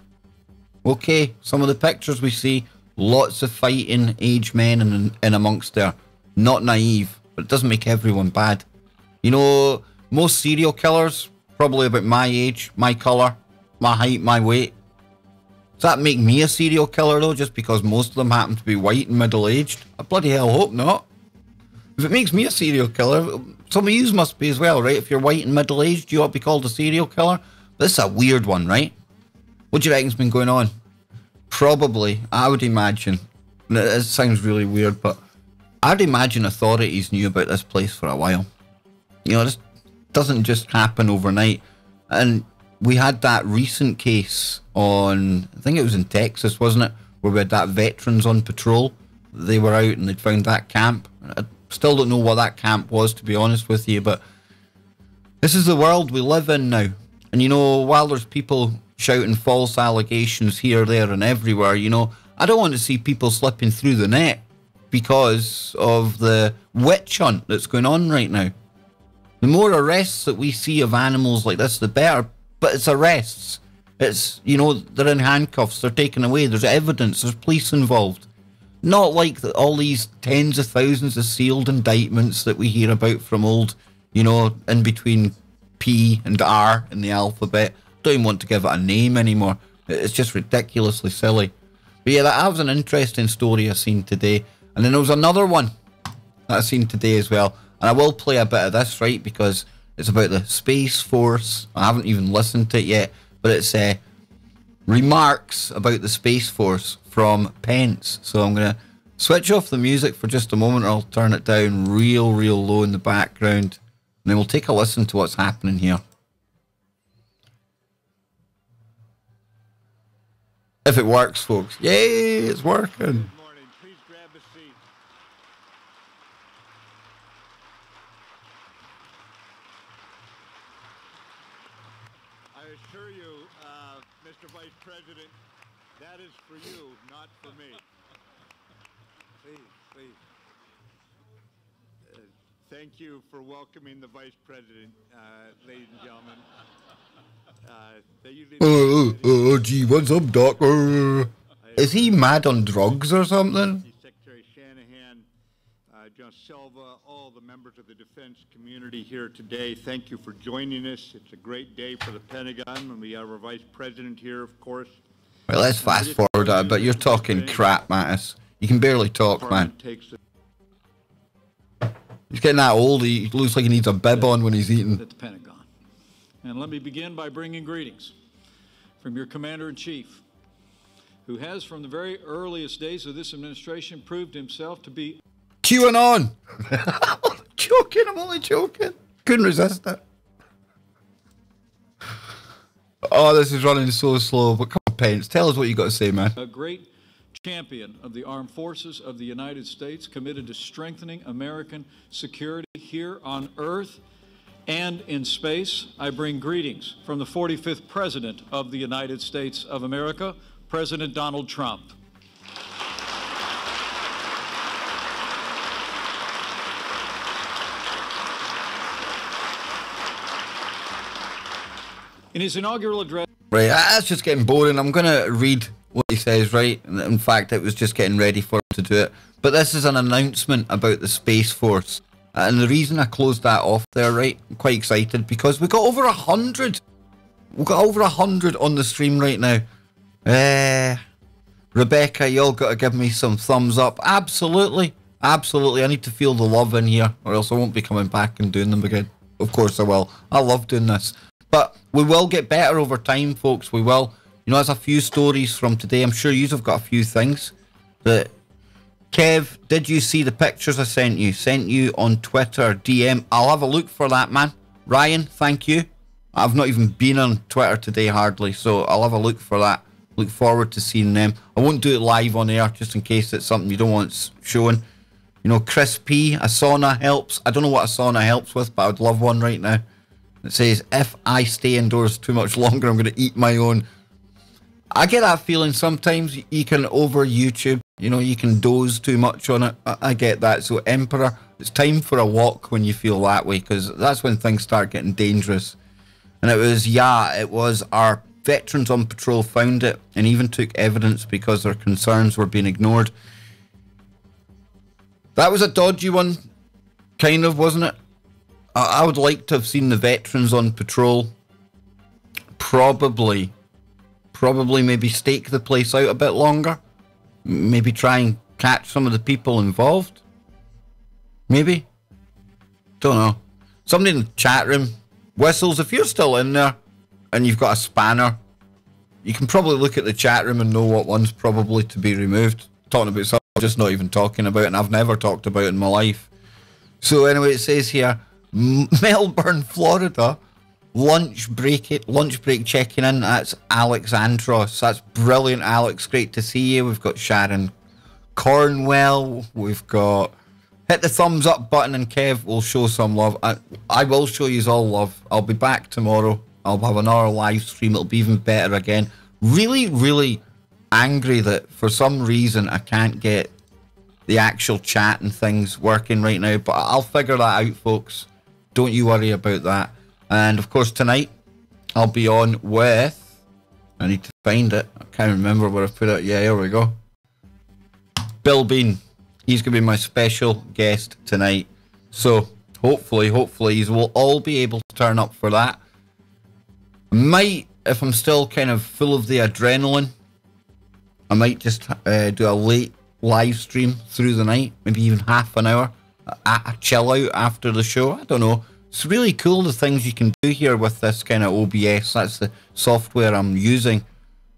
Okay, some of the pictures we see, lots of fighting age men in amongst there. Not naive, but it doesn't make everyone bad. You know, most serial killers, probably about my age, my colour, my height, my weight. Does that make me a serial killer though, just because most of them happen to be white and middle-aged? I bloody hell hope not. If it makes me a serial killer, some of yous must be as well, right? If you're white and middle-aged, you ought to be called a serial killer. But this is a weird one, right? What do you reckon's been going on? Probably, I would imagine, it sounds really weird, but I'd imagine authorities knew about this place for a while. You know, this doesn't just happen overnight. And we had that recent case on, I think it was in Texas, wasn't it? Where we had that veterans on patrol. They were out and they'd found that camp. I still don't know what that camp was, to be honest with you, but this is the world we live in now. And, you know, while there's people shouting false allegations here, there, and everywhere, you know, I don't want to see people slipping through the net because of the witch hunt that's going on right now. The more arrests that we see of animals like this, the better. But it's arrests. It's, you know, they're in handcuffs, they're taken away, there's evidence, there's police involved. Not like all these tens of thousands of sealed indictments that we hear about from old, you know, in between P and R in the alphabet. Don't even want to give it a name anymore. It's just ridiculously silly. But yeah, that was an interesting story I seen today. And then there was another one that I seen today as well. And I will play a bit of this, right, because it's about the Space Force. I haven't even listened to it yet, but it's remarks about the Space Force from Pence. So I'm going to switch off the music for just a moment, or I'll turn it down real low in the background. And then we'll take a listen to what's happening here. If it works, folks. Yay, it's working.
Good morning. Please grab a seat. I assure you, Mr. Vice President, that is for you, not for me. Please. Thank you for welcoming the Vice President, ladies and gentlemen.
Gee, what's up, Doctor? Is he mad on drugs or something?
Secretary Shanahan, John Silva, all the members of the defense community here today, thank you for joining us. It's a great day for the Pentagon, and we have our Vice President here, of course.
Well, let's fast forward that, but you're talking crap, Mattis. You can barely talk, man. He's getting that old, he looks like he needs a bib on when he's eating.
At the Pentagon. And let me begin by bringing greetings from your Commander-in-Chief, who has, from the very earliest days of this administration, proved himself to be
QAnon. I'm only joking. Couldn't resist it. Oh, this is running so slow. But come on, Pence, tell us what you got to say, man.
a great champion of the armed forces of the United States, committed to strengthening American security here on Earth and in space. I bring greetings from the 45th President of the United States of America, President Donald Trump. In his inaugural address...
Right, that's just getting boring. I'm going to read what he says, right? In fact, it was just getting ready for him to do it. But this is an announcement about the Space Force. And the reason I closed that off there, right, I'm quite excited because we got over 100. We've got over 100 on the stream right now. Rebecca, y'all got to give me some thumbs up. Absolutely. Absolutely. I need to feel the love in here or else I won't be coming back and doing them again. Of course I will. I love doing this. But we will get better over time, folks. We will. You know, there's a few stories from today. I'm sure you've got a few things that... Kev, did you see the pictures I sent you? Sent you on Twitter, DM. I'll have a look for that, man. Ryan, thank you. I've not even been on Twitter today, hardly, so I'll have a look for that. Look forward to seeing them. I won't do it live on air, just in case it's something you don't want showing. You know, Chris P, a sauna helps. I don't know what a sauna helps with, but I would love one right now. It says, if I stay indoors too much longer, I'm going to eat my own. I get that feeling sometimes. You can over YouTube. You know, you can doze too much on it. I get that. So, Emperor, it's time for a walk when you feel that way, because that's when things start getting dangerous. And it was our veterans on patrol found it and even took evidence because their concerns were being ignored. That was a dodgy one, kind of, wasn't it? I would like to have seen the veterans on patrol probably maybe stake the place out a bit longer. Maybe try and catch some of the people involved. Maybe. Don't know. Somebody in the chat room. Whistles, if you're still in there and you've got a spanner, you can probably look at the chat room and know what one's probably to be removed. Talking about something I'm just not even talking about and I've never talked about in my life. So anyway, it says here, Melbourne, Florida, lunch break checking in. That's Alex Andros. That's brilliant, Alex. Great to see you. We've got Sharon Cornwell. We've got hit the thumbs up button and Kev will show some love. I will show you all love. I'll be back tomorrow I'll have another live stream. It'll be even better again. Really, really angry that for some reason I can't get the actual chat and things working right now, but I'll figure that out, folks. Don't you worry about that. And of course tonight I'll be on with, I need to find it, I can't remember where I put it. Yeah, here we go. Bill Bean. He's going to be my special guest tonight. So hopefully you will all be able to turn up for that. Might, if I'm still kind of full of the adrenaline, I might just do a late live stream through the night, maybe even half an hour, a chill out after the show. I don't know. It's really cool the things you can do here with this kind of OBS. That's the software I'm using.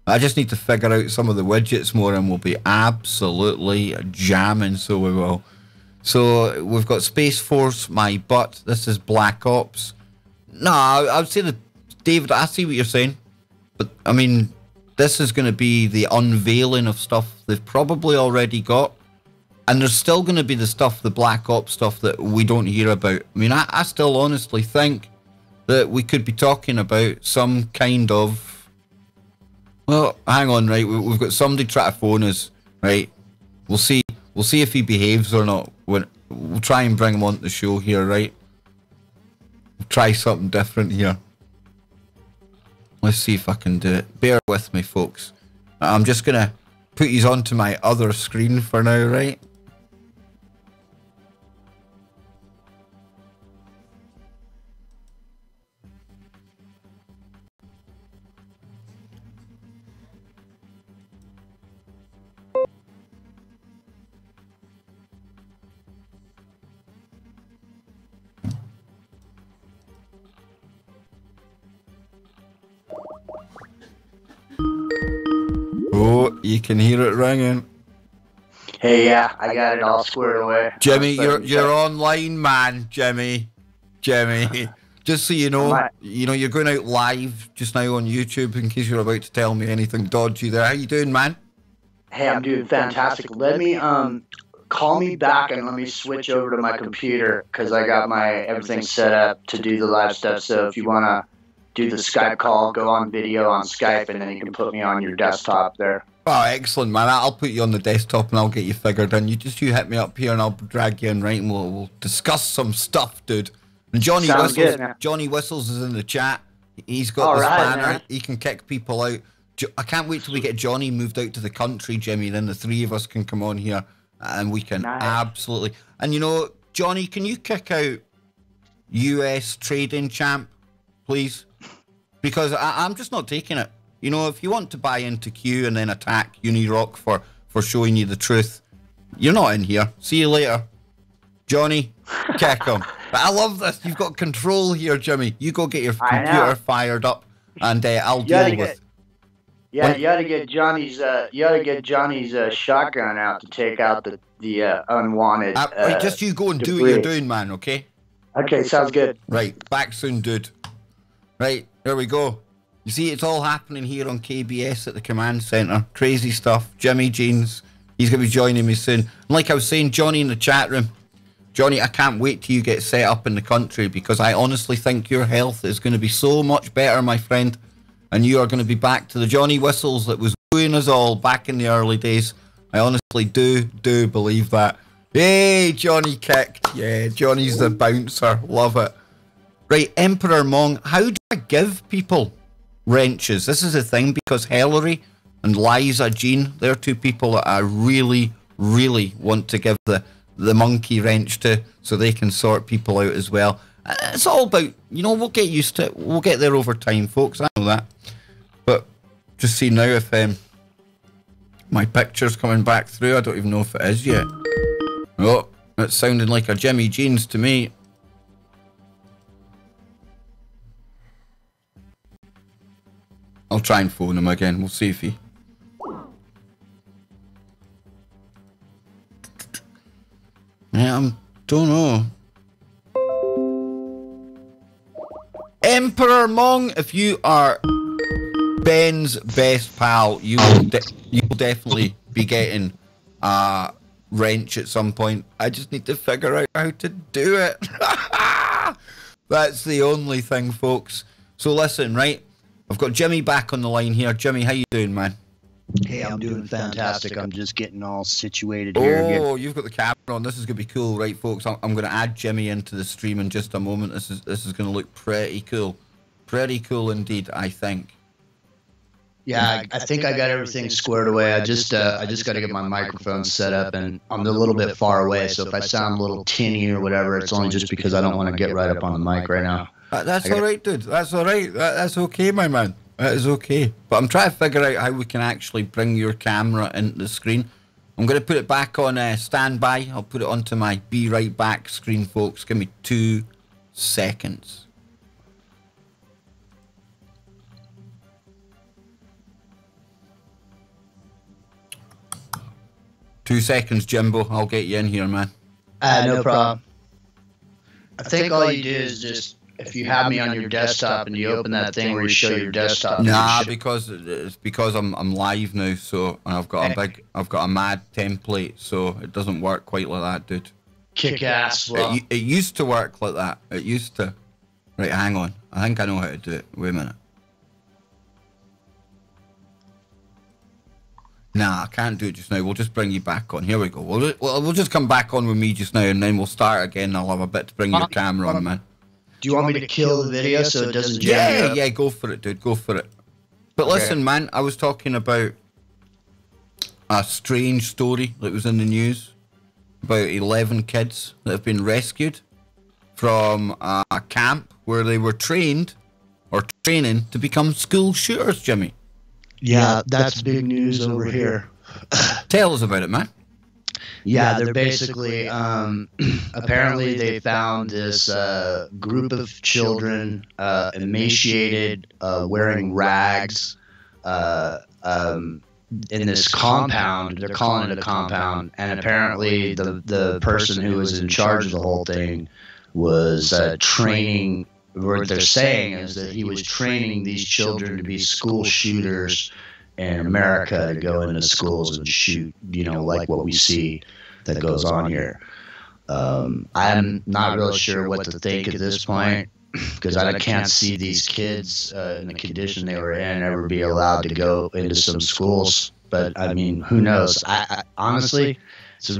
I just need to figure out some of the widgets more and we'll be absolutely jamming, so we will. So we've got Space Force, my butt. This is Black Ops. No, I would say that, David, I see what you're saying. But, I mean, this is going to be the unveiling of stuff they've probably already got. And there's still going to be the stuff, the Black Ops stuff that we don't hear about. I mean, I still honestly think that we could be talking about some kind of... Well, hang on, right? We've got somebody try to phone us, right? We'll see if he behaves or not. We'll try and bring him on the show here, right? We'll try something different here. Let's see if I can do it. Bear with me, folks. I'm just going to put these onto my other screen for now, right? Oh, you can hear it ringing.
Hey, yeah, I got it all squared away.
Jimmy, you're online, man. Jimmy. Just so you know, you're going out live just now on YouTube in case you're about to tell me anything dodgy there. How you doing, man?
Hey, I'm doing fantastic. Let me call me back and let me switch over to my computer because I got my everything set up to do the live stuff. So if you want to do the Skype call, go on video on Skype, and then you can put me on your desktop there.
Oh, excellent, man. I'll put you on the desktop and I'll get you figured in. You hit me up here and I'll drag you in, right? And we'll discuss some stuff, dude. And Johnny Whistles is in the chat. He's got this banner. Man. He can kick people out. I can't wait till we get Johnny moved out to the country, Jimmy. Then the three of us can come on here and we can absolutely... And you know, Johnny, can you kick out US trading champ, please? Because I'm just not taking it. You know, if you want to buy into Q and then attack Unirock for showing you the truth, you're not in here. See you later. Johnny, kick him. But I love this. You've got control here, Jimmy. You go get your computer fired up and I'll deal with...
Yeah, you ought to get Johnny's shotgun out to take out the unwanted.
Right, just you go and do what you're doing, man. Okay.
Okay, sounds good.
Right, back soon, dude. Right, there we go. You see, it's all happening here on KBS at the command center. Crazy stuff. Jimmy Jeans, he's going to be joining me soon. And like I was saying, Johnny in the chat room. Johnny, I can't wait till you get set up in the country because I honestly think your health is going to be so much better, my friend. And you are going to be back to the Johnny Whistles that was wooing us all back in the early days. I honestly do believe that. Hey, Johnny kicked. Yeah, Johnny's the bouncer. Love it. Right, Emperor Mong, how do I give people wrenches? This is the thing because Hillary and Liza Jean, they're two people that I really want to give the monkey wrench to so they can sort people out as well. It's all about, we'll get used to it. We'll get there over time, folks. I know that. But just see now if my picture's coming back through. I don't even know if it is yet. Oh, it's sounding like a Jimmy Jeans to me. I'll try and phone him again. We'll see if he... Yeah, I don't know. Emperor Mong, if you are Ben's best pal, you will definitely be getting a wrench at some point. I just need to figure out how to do it. That's the only thing, folks. So listen, right? I've got Jimmy back on the line here. Jimmy, how you doing, man?
Hey, I'm doing fantastic. I'm just getting all situated here again.
Oh, you've got the camera on. This is going to be cool, right, folks? I'm going to add Jimmy into the stream in just a moment. This is going to look pretty cool. Pretty cool indeed, I think.
Yeah, I think I got everything squared away. I just got to get my microphone set up, and I'm a little bit far away, so if I sound a little tinny or whatever, it's only just because I don't want to get right up on the mic right now.
That's all right, dude. That's all right. That's okay, my man. That is okay. But I'm trying to figure out how we can actually bring your camera into the screen. I'm going to put it back on standby. I'll put it onto my Be Right Back screen, folks. Give me 2 seconds. Two seconds, Jimbo. I'll get you in here, man.
No problem. I think all you do is just, if you have me on your desktop and you open that thing where you show your desktop.
Nah, because I'm live now, so I've got a mad template, so it doesn't work quite like that, dude.
Kick ass. Well,
it used to work like that. It used to. Right, hang on. I think I know how to do it. Wait a minute. Nah, I can't do it just now. We'll just bring you back on. Here we go. We'll just come back on with me just now, and then we'll start again. I'll have a bit to bring your camera on, man.
Do you want me to kill the video so it doesn't jam?
Yeah, go for it, dude. Go for it. But listen, man, I was talking about a strange story that was in the news about 11 kids that have been rescued from a camp where they were training to become school shooters, Jimmy.
Yeah, that's big news over here.
Tell us about it, man.
Yeah, they're basically, apparently they found this group of children, emaciated, wearing rags, in this compound. They're calling it a compound, and apparently the person who was in charge of the whole thing was training. What they're saying is that he was training these children to be school shooters in America, to go into schools and shoot, like what we see that goes on here. I'm not really sure what to think at this point, because I can't see these kids in the condition they were in ever be allowed to go into some schools. But I mean, who knows? I honestly, it's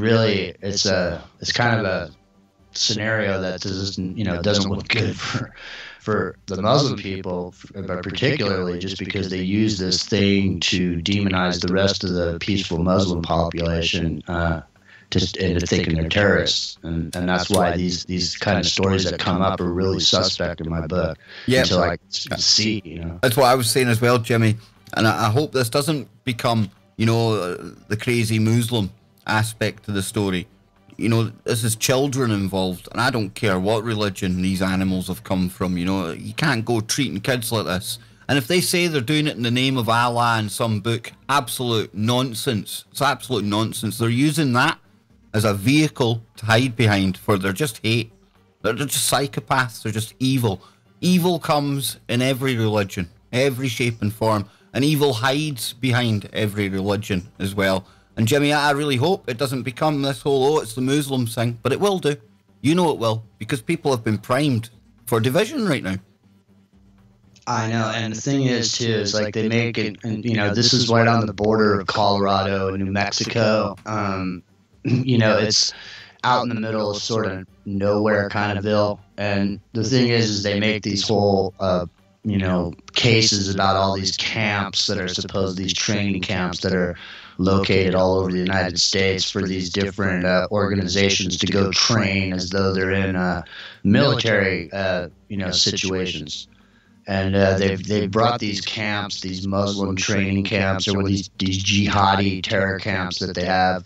kind of a scenario that doesn't look good for the Muslim people, but particularly just because they use this thing to demonize the rest of the peaceful Muslim population, just into thinking they're terrorists, and that's why these kind of stories that come up are really suspect in my book.
Yeah,
until I see,
That's what I was saying as well, Jimmy. And I hope this doesn't become, the crazy Muslim aspect to the story. This is children involved, and I don't care what religion these animals have come from. You can't go treating kids like this. And if they say they're doing it in the name of Allah in some book, absolute nonsense. It's absolute nonsense. They're using that as a vehicle to hide behind for their just hate. They're just psychopaths. They're just evil. Evil comes in every religion, every shape and form, and evil hides behind every religion as well. And Jimmy, I really hope it doesn't become this whole, it's the Muslims thing, but it will do. It will, because people have been primed for division right now.
I know, and the thing is, too, is like they make it, and this is right on the border of Colorado and New Mexico. It's out in the middle of sort of nowhere kind of ville. And the thing is they make these whole, cases about all these camps that are supposed, these training camps that are located all over the United States for these different organizations to go train as though they're in military, situations. And they've brought these camps, these Muslim training camps, or these jihadi terror camps that they have.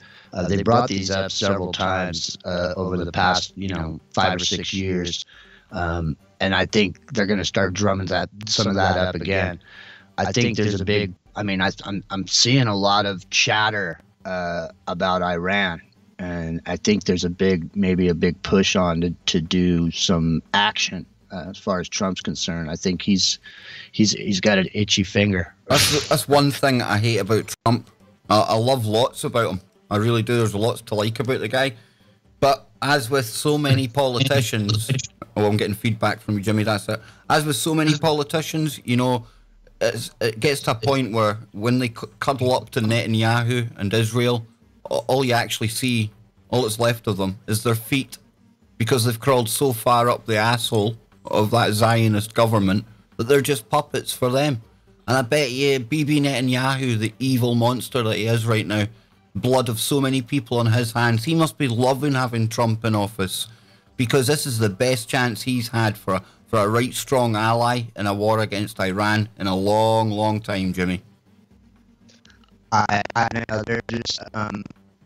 They brought these up several times over the past, 5 or 6 years. And I think they're going to start drumming some of that up again. I think there's a big, I'm seeing a lot of chatter about Iran. And I think there's maybe a big push on to do some action as far as Trump's concerned. I think he's got an itchy finger.
That's one thing I hate about Trump. I love lots about him. I really do. There's lots to like about the guy. But as with so many politicians, Oh, I'm getting feedback from you, Jimmy. That's it. As with so many politicians, you know, it gets to a point where when they cuddle up to Netanyahu and Israel, all you actually see, all that's left of them, is their feet, because they've crawled so far up the asshole of that Zionist government that they're just puppets for them. And I bet you, Bibi Netanyahu, the evil monster that he is right now, blood of so many people on his hands, he must be loving having Trump in office, because this is the best chance he's had for a right strong ally in a war against Iran in a long, long time, Jimmy.
I know, they're just, I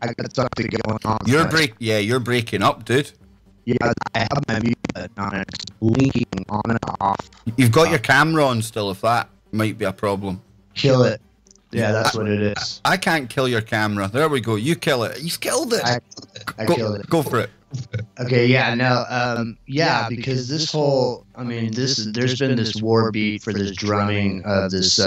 got something going on.
You're breaking up, dude.
Yeah, I have my mute button on it. It's blinking on and off.
You've got your camera on still, if that might be a problem.
Kill it. Yeah, that's what it is.
I can't kill your camera. There we go. You kill it. He's killed it.
I killed it.
Go for it.
Okay, yeah, no, yeah, because this whole, I mean, there's been this war beat for this drumming of this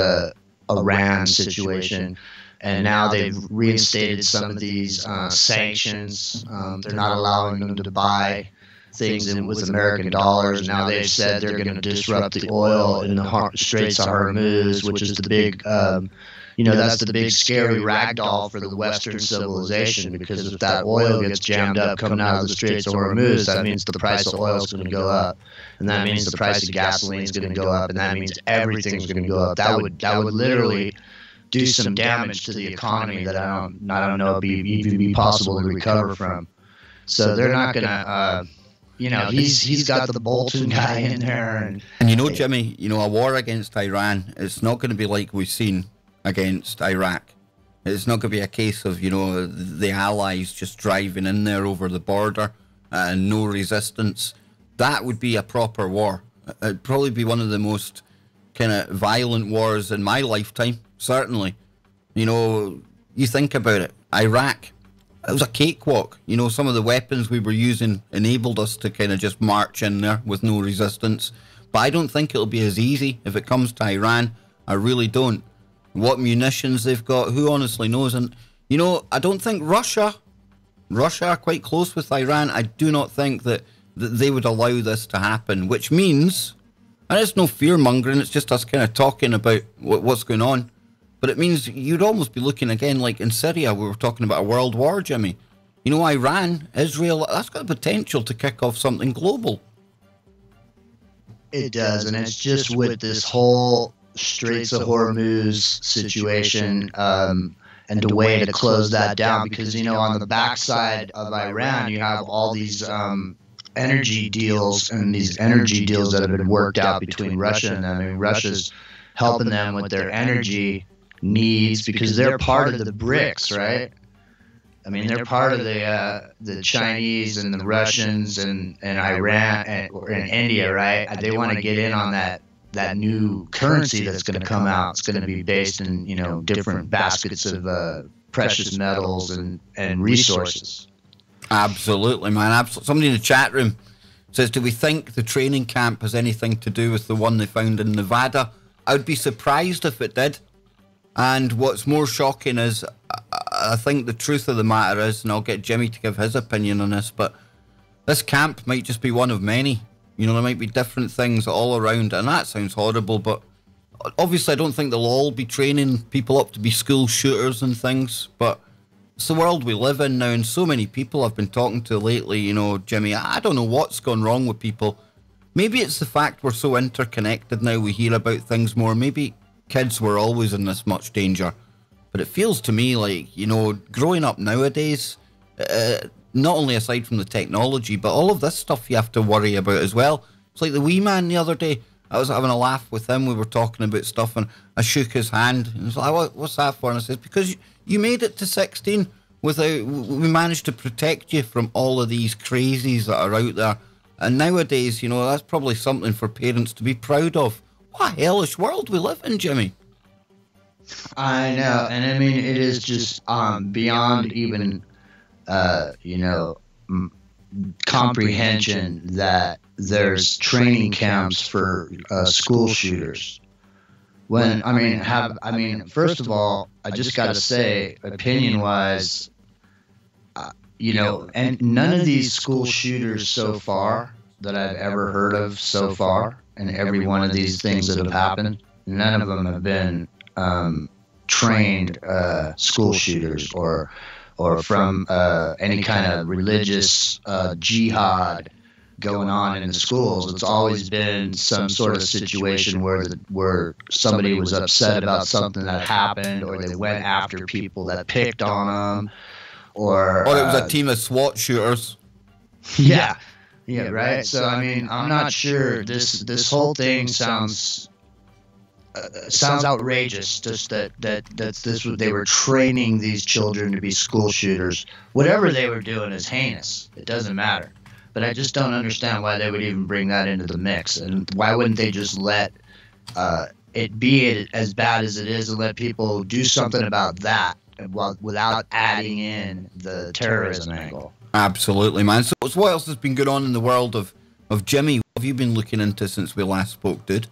Iran situation. And now they've reinstated some of these sanctions. They're not allowing them to buy things with American dollars. Now they've said they're going to disrupt the oil in the Straits of Hormuz, which is the big, that's the big scary ragdoll for the Western civilization. Because if that oil gets jammed up coming out of the Straits of Hormuz, that means the price of oil is going to go up, and that means the price of gasoline is going to go up, and that means everything's going to go up. That would literally do some damage to the economy that I don't know even be possible to recover from. So they're not gonna, he's got the Bolton guy in there,
and you know, Jimmy, a war against Iran, it's not going to be like we've seen against Iraq. It's not going to be a case of the allies just driving in there over the border and no resistance. That would be a proper war. It'd probably be one of the most kind of violent wars in my lifetime. Certainly. You think about it. Iraq, it was a cakewalk. Some of the weapons we were using enabled us to kind of just march in there with no resistance. But I don't think it'll be as easy if it comes to Iran. I really don't. What munitions they've got, who honestly knows? And, I don't think Russia are quite close with Iran. I do not think that they would allow this to happen, which means, and it's no fear-mongering, it's just us kind of talking about what's going on. But it means you'd almost be looking again, like in Syria, we were talking about a world war, Jimmy. Iran, Israel, that's got the potential to kick off something global.
It does, and it's just with this whole Straits of Hormuz situation and the way to close that down. Because, on the backside of Iran, you have all these energy deals and these energy deals that have been worked out between Russia and them. I mean, Russia's helping them with their energy needs because they're part of the BRICS, right? I mean, they're part of the Chinese and the Russians and Iran and India, right? They want to get in on that new currency that's going to come out. It's going to be based in different baskets of precious metals and resources.
Absolutely, man. Absolutely. Somebody in the chat room says, "Do we think the training camp has anything to do with the one they found in Nevada?" I would be surprised if it did. And what's more shocking is, I think the truth of the matter is, and I'll get Jimmy to give his opinion on this, but this camp might just be one of many. There might be different things all around, and that sounds horrible, but obviously I don't think they'll all be training people up to be school shooters and things, but it's the world we live in now, and so many people I've been talking to lately, Jimmy, I don't know what's gone wrong with people. Maybe it's the fact we're so interconnected now, we hear about things more. Maybe kids were always in this much danger. But it feels to me like, growing up nowadays, not only aside from the technology, but all of this stuff you have to worry about as well. It's like the wee man the other day. I was having a laugh with him. We were talking about stuff, and I shook his hand. And he was like, "What's that for?" And I said, "Because you made it to 16 without. We managed to protect you from all of these crazies that are out there. And nowadays, that's probably something for parents to be proud of. What a hellish world we live in, Jimmy."
I know, and I mean, it is just beyond even, comprehension that there's training camps for school shooters. First of all, I just got to say, opinion-wise, and none of these school shooters so far that I've ever heard of so far, and every one of these things that have happened, none of them have been trained school shooters or from any kind of religious jihad going on in the schools. It's always been some sort of situation where somebody was upset about something that happened, or they went after people that picked on them, or
it was a team of SWAT shooters.
Yeah, right. So I mean, I'm not sure. This whole thing sounds outrageous. Just that they were training these children to be school shooters. Whatever they were doing is heinous. It doesn't matter. But I just don't understand why they would even bring that into the mix, and why wouldn't they just let it be as bad as it is and let people do something about that without adding in the terrorism angle.
Absolutely, man. So what else has been going on in the world of Jimmy? What have you been looking into since we last spoke, dude?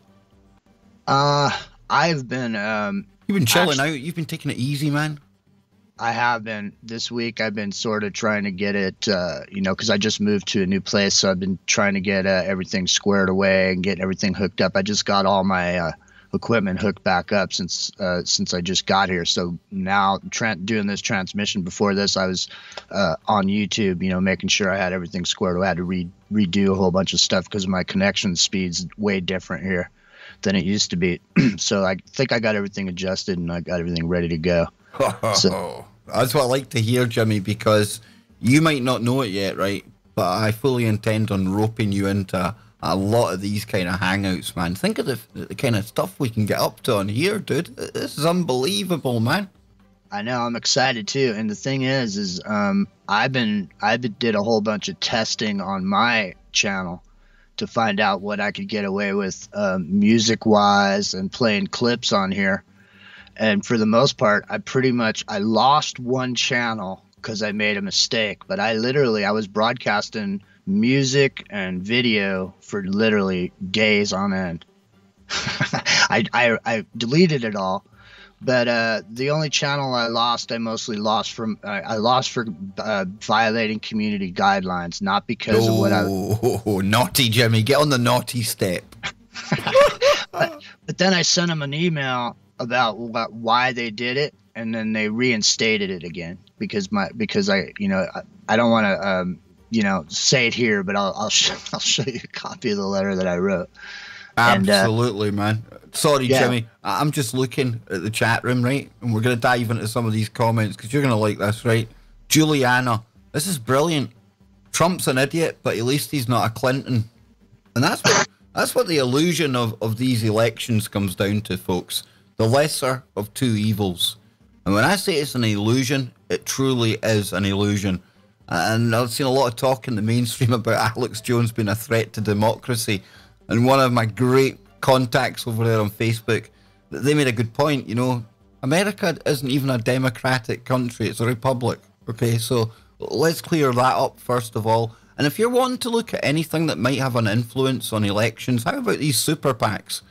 I've been
you've been chilling out. You've been taking it easy, man.
I have been. This week I've been sort of trying to get it, because I just moved to a new place, so I've been trying to get everything squared away and get everything hooked up. I just got all my equipment hooked back up since I just got here. So now doing this transmission. Before this, I was on YouTube, making sure I had everything squared away. I had to redo a whole bunch of stuff because my connection speed's way different here than it used to be. So I think I got everything adjusted and I got everything ready to go. So
that's what I like to hear, Jimmy, because you might not know it yet, right? But I fully intend on roping you into a lot of these kind of hangouts, man. Think of the kind of stuff we can get up to on here, dude. This is unbelievable, man.
I know, I'm excited too. And the thing is I did a whole bunch of testing on my channel to find out what I could get away with music wise and playing clips on here. And for the most part, I lost one channel because I made a mistake. But I was broadcasting music and video for literally days on end. I deleted it all. But the only channel I mostly lost for violating community guidelines, not because of what I...
Oh, naughty, Jimmy. Get on the naughty step.
But then I sent them an email about why they did it, and then they reinstated it again because I don't want to say it here, but I'll show you a copy of the letter that I wrote.
Absolutely, man. Sorry,
yeah.
Jimmy. I'm just looking at the chat room, right? And we're going to dive into some of these comments because you're going to like this, right? Juliana, this is brilliant. Trump's an idiot, but at least he's not a Clinton. And that's what the illusion of these elections comes down to, folks. The lesser of two evils. And when I say it's an illusion, it truly is an illusion. And I've seen a lot of talk in the mainstream about Alex Jones being a threat to democracy. And one of my great contacts over there on Facebook, they made a good point. America isn't even a democratic country. It's a republic. Okay, so let's clear that up first of all. And if you're wanting to look at anything that might have an influence on elections, how about these super PACs?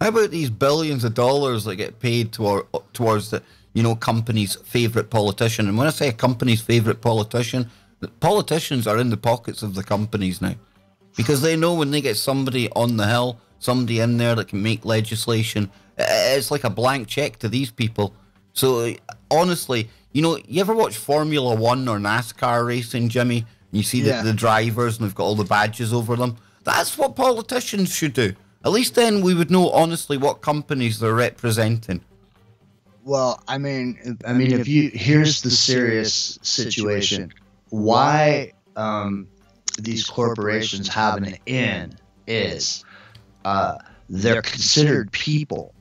How about these billions of dollars that get paid towards the, company's favorite politician? And when I say a company's favorite politician, the politicians are in the pockets of the companies now. Because they know when they get somebody on the hill, somebody in there that can make legislation, it's like a blank check to these people. So honestly, you ever watch Formula 1 or NASCAR racing, Jimmy? And you see the drivers and they've got all the badges over them. That's what politicians should do. At least then we would know honestly what companies they're representing.
Well, I mean, here's the serious situation. Why these corporations have an in is they're considered people.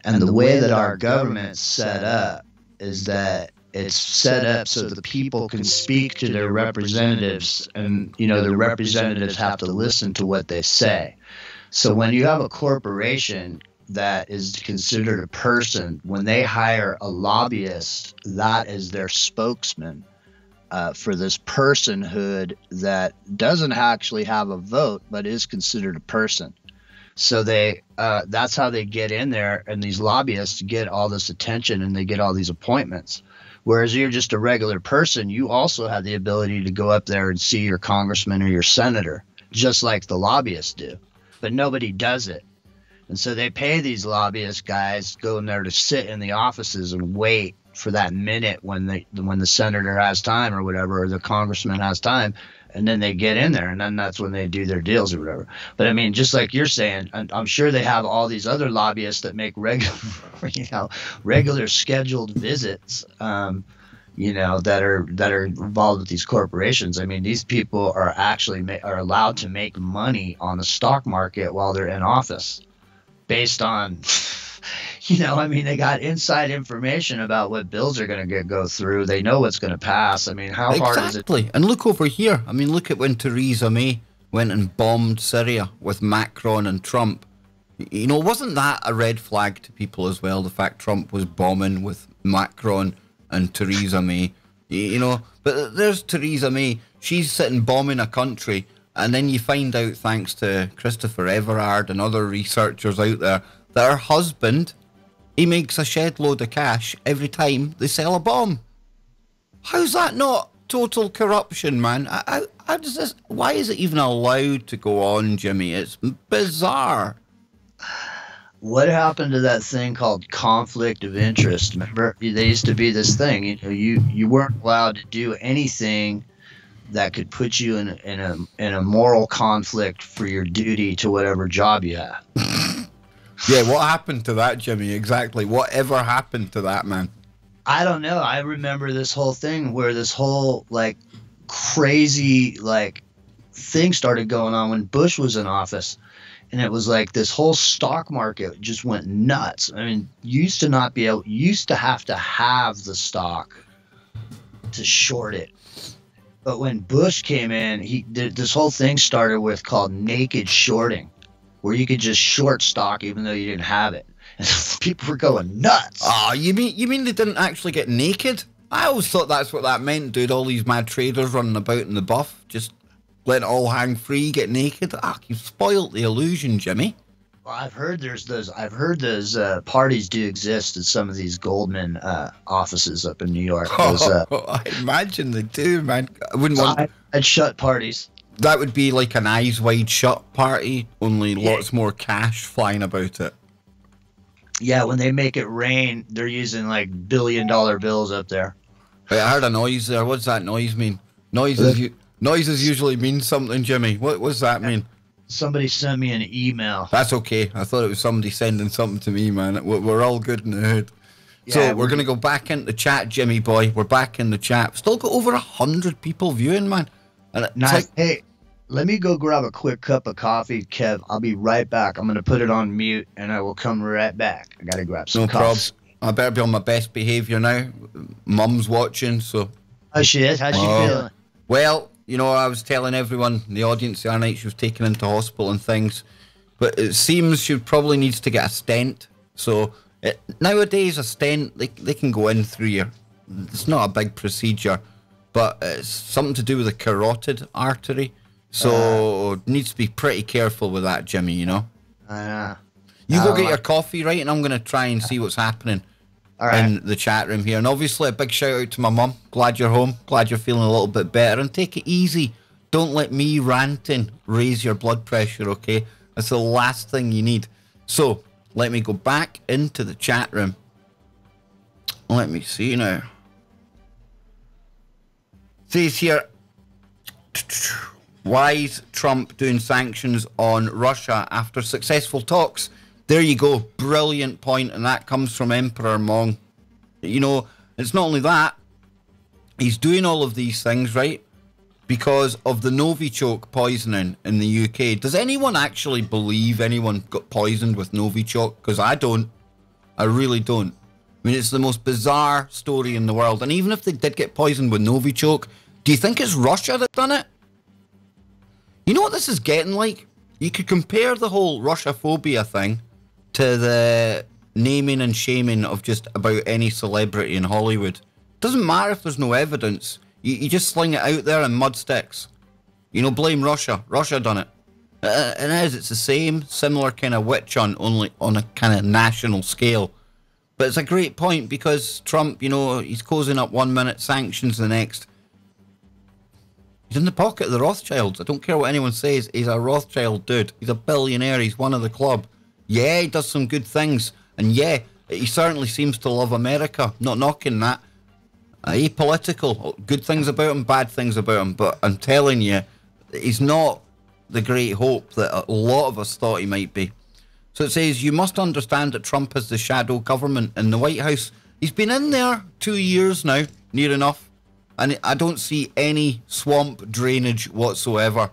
And the way that our government's set up is that it's set up so the people can speak to their representatives, and the representatives have to listen to what they say. So when you have a corporation that is considered a person, when they hire a lobbyist, that is their spokesman for this personhood that doesn't actually have a vote, but is considered a person. So that's how they get in there, and these lobbyists get all this attention and they get all these appointments. Whereas you're just a regular person, you also have the ability to go up there and see your congressman or your senator just like the lobbyists do. But nobody does it. And so they pay these lobbyist guys, go in there to sit in the offices and wait for that minute when the senator has time or whatever, or the congressman has time, and then they get in there, and then that's when they do their deals or whatever. But I mean, just like you're saying, I'm sure they have all these other lobbyists that make regular scheduled visits, that are involved with these corporations. I mean, these people are actually are allowed to make money on the stock market while they're in office, based on. I mean, they got inside information about what bills are going to go through. They know what's going to pass. I mean, how hard is it?
Exactly. And look over here. I mean, look at when Theresa May went and bombed Syria with Macron and Trump. Wasn't that a red flag to people as well? The fact Trump was bombing with Macron and Theresa May. But there's Theresa May. She's sitting bombing a country. And then you find out, thanks to Christopher Everard and other researchers out there, that her husband, he makes a shed load of cash every time they sell a bomb. How's that not total corruption, man? How does this? Why is it even allowed to go on, Jimmy? It's bizarre.
What happened to that thing called conflict of interest? Remember, there used to be this thing. You weren't allowed to do anything that could put you in a moral conflict for your duty to whatever job you had.
Yeah, what happened to that, Jimmy? Exactly. Whatever happened to that, man?
I don't know. I remember this whole thing where this whole crazy thing started going on when Bush was in office, and it was like this whole stock market just went nuts. I mean, you used to have to have the stock to short it. But when Bush came in, this whole thing started with called naked shorting, where you could just short stock even though you didn't have it. And people were going nuts.
Oh, you mean they didn't actually get naked? I always thought that's what that meant, dude. All these mad traders running about in the buff, just let it all hang free, get naked. You've spoiled the illusion, Jimmy.
Well, I've heard those parties do exist at some of these Goldman offices up in New York.
I imagine they do, man. I wouldn't want.
I'd shut parties.
That would be like an eyes wide shut party, only lots more cash flying about it.
Yeah, when they make it rain, they're using $1 billion bills up there.
Wait, I heard a noise there. What's that noise mean? Noises usually mean something, Jimmy. What does that mean?
Somebody sent me an email.
That's okay. I thought it was somebody sending something to me, man. We're all good in the hood. Yeah, so we're going to go back into the chat, Jimmy boy. We're back in the chat. Still got over 100 people viewing, man. And
nice. Hey, let me go grab a quick cup of coffee, Kev. I'll be right back. I'm going to put it on mute, and I will come right back. I got to grab some coffee. No probs.
I better be on my best behavior now. Mum's watching, so...
Oh, she is? How's she feeling?
Well, I was telling everyone in the audience the other night she was taken into hospital and things, but it seems she probably needs to get a stent. So nowadays, a stent, they can go in through your... It's not a big procedure, but it's something to do with the carotid artery. So needs to be pretty careful with that, Jimmy, You go get your coffee, right? And I'm going to try and see what's happening in the chat room here. And obviously a big shout out to my mum. Glad you're home. Glad you're feeling a little bit better. And take it easy. Don't let me ranting raise your blood pressure, okay? That's the last thing you need. So let me go back into the chat room. Let me see now. It says here... Why is Trump doing sanctions on Russia after successful talks? There you go. Brilliant point. And that comes from Emperor Mong. It's not only that. He's doing all of these things, right? Because of the Novichok poisoning in the UK. Does anyone actually believe anyone got poisoned with Novichok? Because I don't. I really don't. I mean, it's the most bizarre story in the world. And even if they did get poisoned with Novichok, do you think it's Russia that done it? You know what this is getting like? You could compare the whole Russia-phobia thing to the naming and shaming of just about any celebrity in Hollywood. Doesn't matter if there's no evidence. You just sling it out there in mud sticks. Blame Russia. Russia done it. It's the same, similar kind of witch hunt, only on a kind of national scale. But it's a great point because Trump, he's closing up 1 minute, sanctions the next. He's in the pocket of the Rothschilds. I don't care what anyone says. He's a Rothschild dude. He's a billionaire. He's one of the club. Yeah, he does some good things. And yeah, he certainly seems to love America. Not knocking that. Apolitical. Good things about him, bad things about him. But I'm telling you, he's not the great hope that a lot of us thought he might be. So it says, you must understand that Trump has the shadow government in the White House. He's been in there 2 years now, near enough. And I don't see any swamp drainage whatsoever.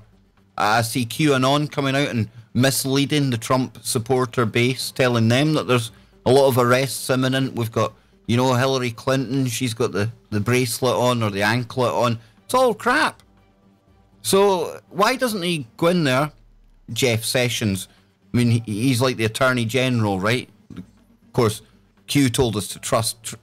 I see QAnon coming out and misleading the Trump supporter base, telling them that there's a lot of arrests imminent. We've got, you know, Hillary Clinton. She's got the bracelet on or the anklet on. It's all crap. So why doesn't he go in there, Jeff Sessions? I mean, he's like the Attorney General, right? Of course, Q told us to trust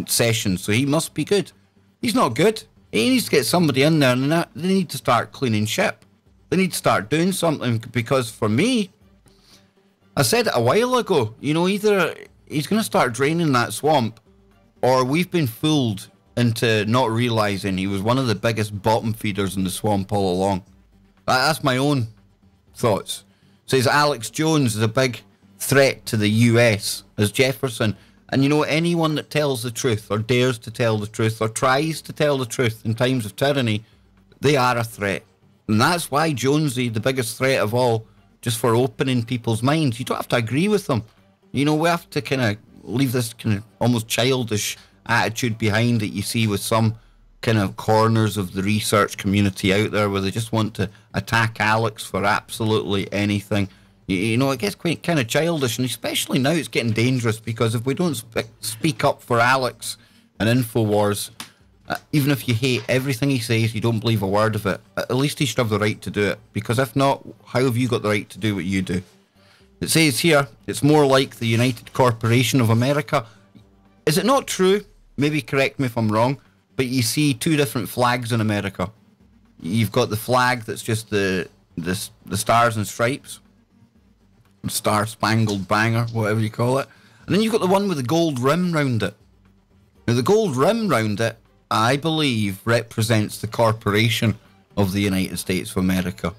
Sessions, so he must be good. He's not good. He needs to get somebody in there, and they need to start cleaning ship. They need to start doing something, because for me, I said it a while ago, you know, either he's going to start draining that swamp, or we've been fooled into not realising he was one of the biggest bottom feeders in the swamp all along. That's my own thoughts. Says Alex Jones is a big threat to the US as Jefferson. And you know, anyone that tells the truth or dares to tell the truth or tries to tell the truth in times of tyranny, they are a threat. And that's why Jonesy, the biggest threat of all, just for opening people's minds. You don't have to agree with them. You know, we have to kind of leave this kind of almost childish attitude behind that you see with some kind of corners of the research community out there where they just want to attack Alex for absolutely anything. You know, it gets quite kind of childish, and especially now it's getting dangerous, because if we don't speak up for Alex and InfoWars, even if you hate everything he says, you don't believe a word of it, at least he should have the right to do it, because if not, how have you got the right to do what you do? It says here, it's more like the United Corporation of America. Is it not true? Maybe correct me if I'm wrong, but you see two different flags in America. You've got the flag that's just the stars and stripes, Star Spangled Banger, whatever you call it. And then you've got the one with the gold rim round it. Now, the gold rim round it, I believe, represents the corporation of the United States of America.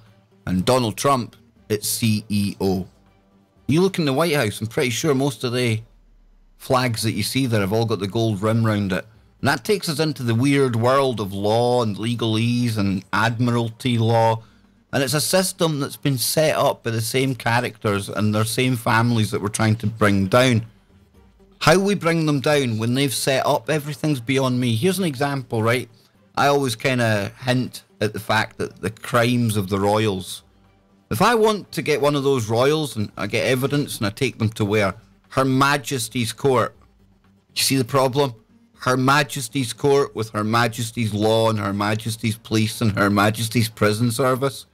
And Donald Trump, it's CEO. You look in the White House, I'm pretty sure most of the flags that you see there have all got the gold rim round it. And that takes us into the weird world of law and legalese and admiralty law. And it's a system that's been set up by the same characters and their same families that we're trying to bring down. How we bring them down when they've set up everything's beyond me. Here's an example, right? I always kind of hint at the fact that the crimes of the royals. If I want to get one of those royals and I get evidence and I take them to where? Her Majesty's Court. You see the problem? Her Majesty's Court with Her Majesty's Law and Her Majesty's Police and Her Majesty's Prison Service.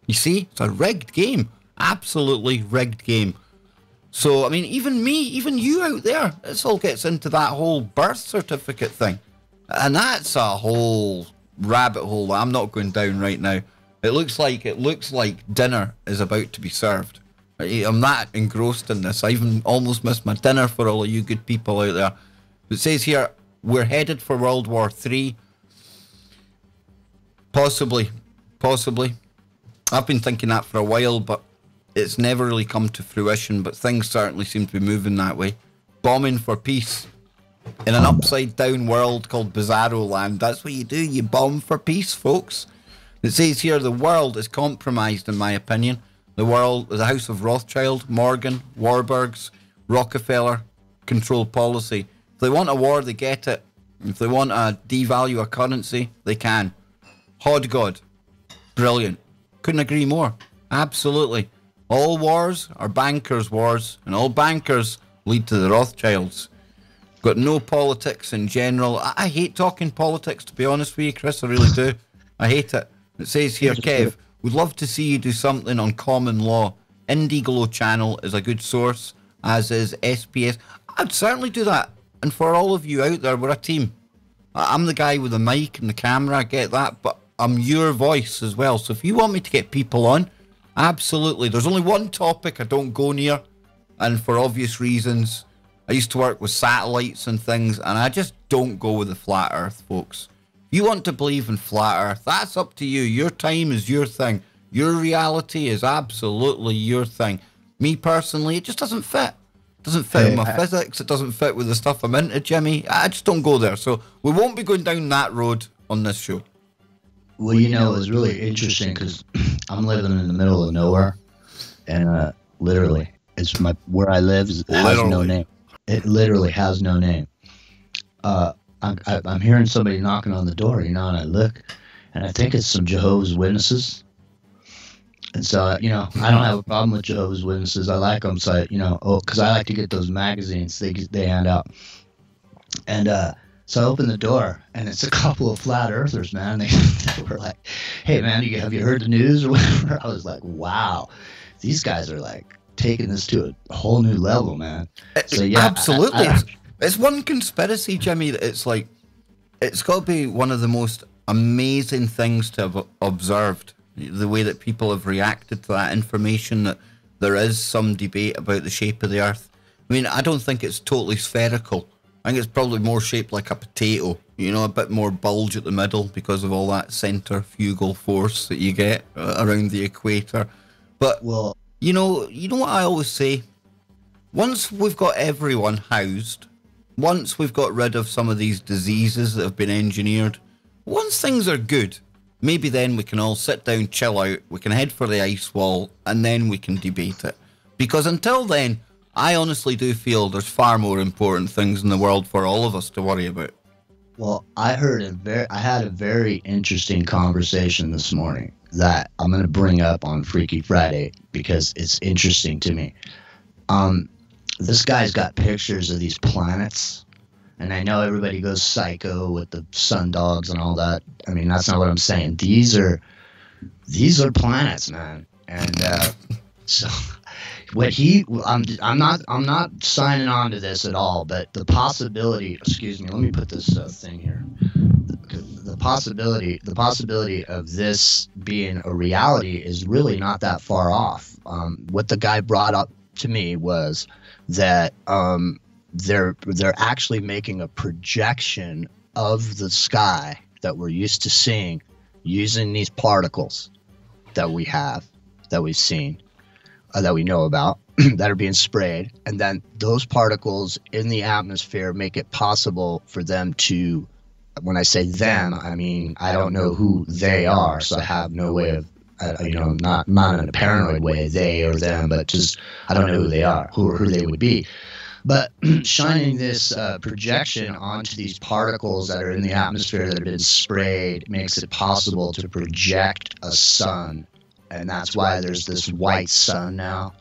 You see, it's a rigged game. Absolutely rigged game. So, I mean, even me, even you out there, this all gets into that whole birth certificate thing. And that's a whole rabbit hole that I'm not going down right now. It looks like dinner is about to be served. I'm that engrossed in this. I even almost missed my dinner for all of you good people out there. It says here, we're headed for World War III. Possibly. I've been thinking that for a while, but it's never really come to fruition, but things certainly seem to be moving that way. Bombing for peace. In an upside-down world called Bizarro Land, that's what you do. You bomb for peace, folks. It says here, the world is compromised, in my opinion. The world, the House of Rothschild, Morgan, Warburgs, Rockefeller, control policy. If they want a war, they get it. If they want to devalue a currency, they can. Hod God. Brilliant. Couldn't agree more. Absolutely. All wars are bankers' wars, and all bankers lead to the Rothschilds. Got no politics in general. I hate talking politics, to be honest with you, Chris. I really do. I hate it. It says here, Kev, we'd love to see you do something on common law. Indiglo channel is a good source, as is SPS. I'd certainly do that. And for all of you out there, we're a team. I'm the guy with the mic and the camera, I get that, but I'm your voice as well. So if you want me to get people on, absolutely. There's only one topic I don't go near, and for obvious reasons. I used to work with satellites and things, and I just don't go with the flat earth, folks. If You want to believe in flat Earth, that's up to you. Your time is your thing. Your reality is absolutely your thing. Me personally, it just doesn't fit. It doesn't fit with my physics. It doesn't fit with the stuff I'm into, Jimmy. I just don't go there. So we won't be going down that road on this show.
Well, you know, it's really interesting because I'm living in the middle of nowhere, and literally, where I live has no name. It literally has no name. I'm hearing somebody knocking on the door, and I look, and I think it's some Jehovah's Witnesses. And so, I don't have a problem with Jehovah's Witnesses. I like them, so because I like to get those magazines they hand out. And so I open the door, and it's a couple of flat earthers, man. They were like, "Hey, man, have you heard the news or whatever?" I was like, "Wow, these guys are like taking this to a whole new level, man." So yeah,
absolutely. It's one conspiracy, Jimmy. That it's like, it's got to be one of the most amazing things to have observed. The way that people have reacted to that information, that there is some debate about the shape of the Earth. I mean, I don't think it's totally spherical. I think it's probably more shaped like a potato, a bit more bulge at the middle because of all that centrifugal force that you get around the equator. But, you know what I always say? Once we've got everyone housed, once we've got rid of some of these diseases that have been engineered, once things are good, maybe then we can all sit down, chill out, we can head for the ice wall, and then we can debate it. Because until then, I honestly do feel there's far more important things in the world for all of us to worry about.
Well, I had a very interesting conversation this morning that I'm going to bring up on Freaky Friday because it's interesting to me. This guy's got pictures of these planets. And I know everybody goes psycho with the sun dogs and all that. I mean, that's not what I'm saying. These are planets, man. And so what I'm not signing on to this at all, but the possibility, excuse me, let me put this thing here. The possibility of this being a reality is really not that far off. What the guy brought up to me was that they're actually making a projection of the sky that we're used to seeing using these particles that we've seen, that we know about, that are being sprayed. And then those particles in the atmosphere make it possible for them to, when I say them, I mean, I don't know who they are, so I have no way of, not in a paranoid way, they or them, but just, I don't know who they are, who they would be. But shining this projection onto these particles that are in the atmosphere that have been sprayed makes it possible to project a sun. And that's why there's this white sun now.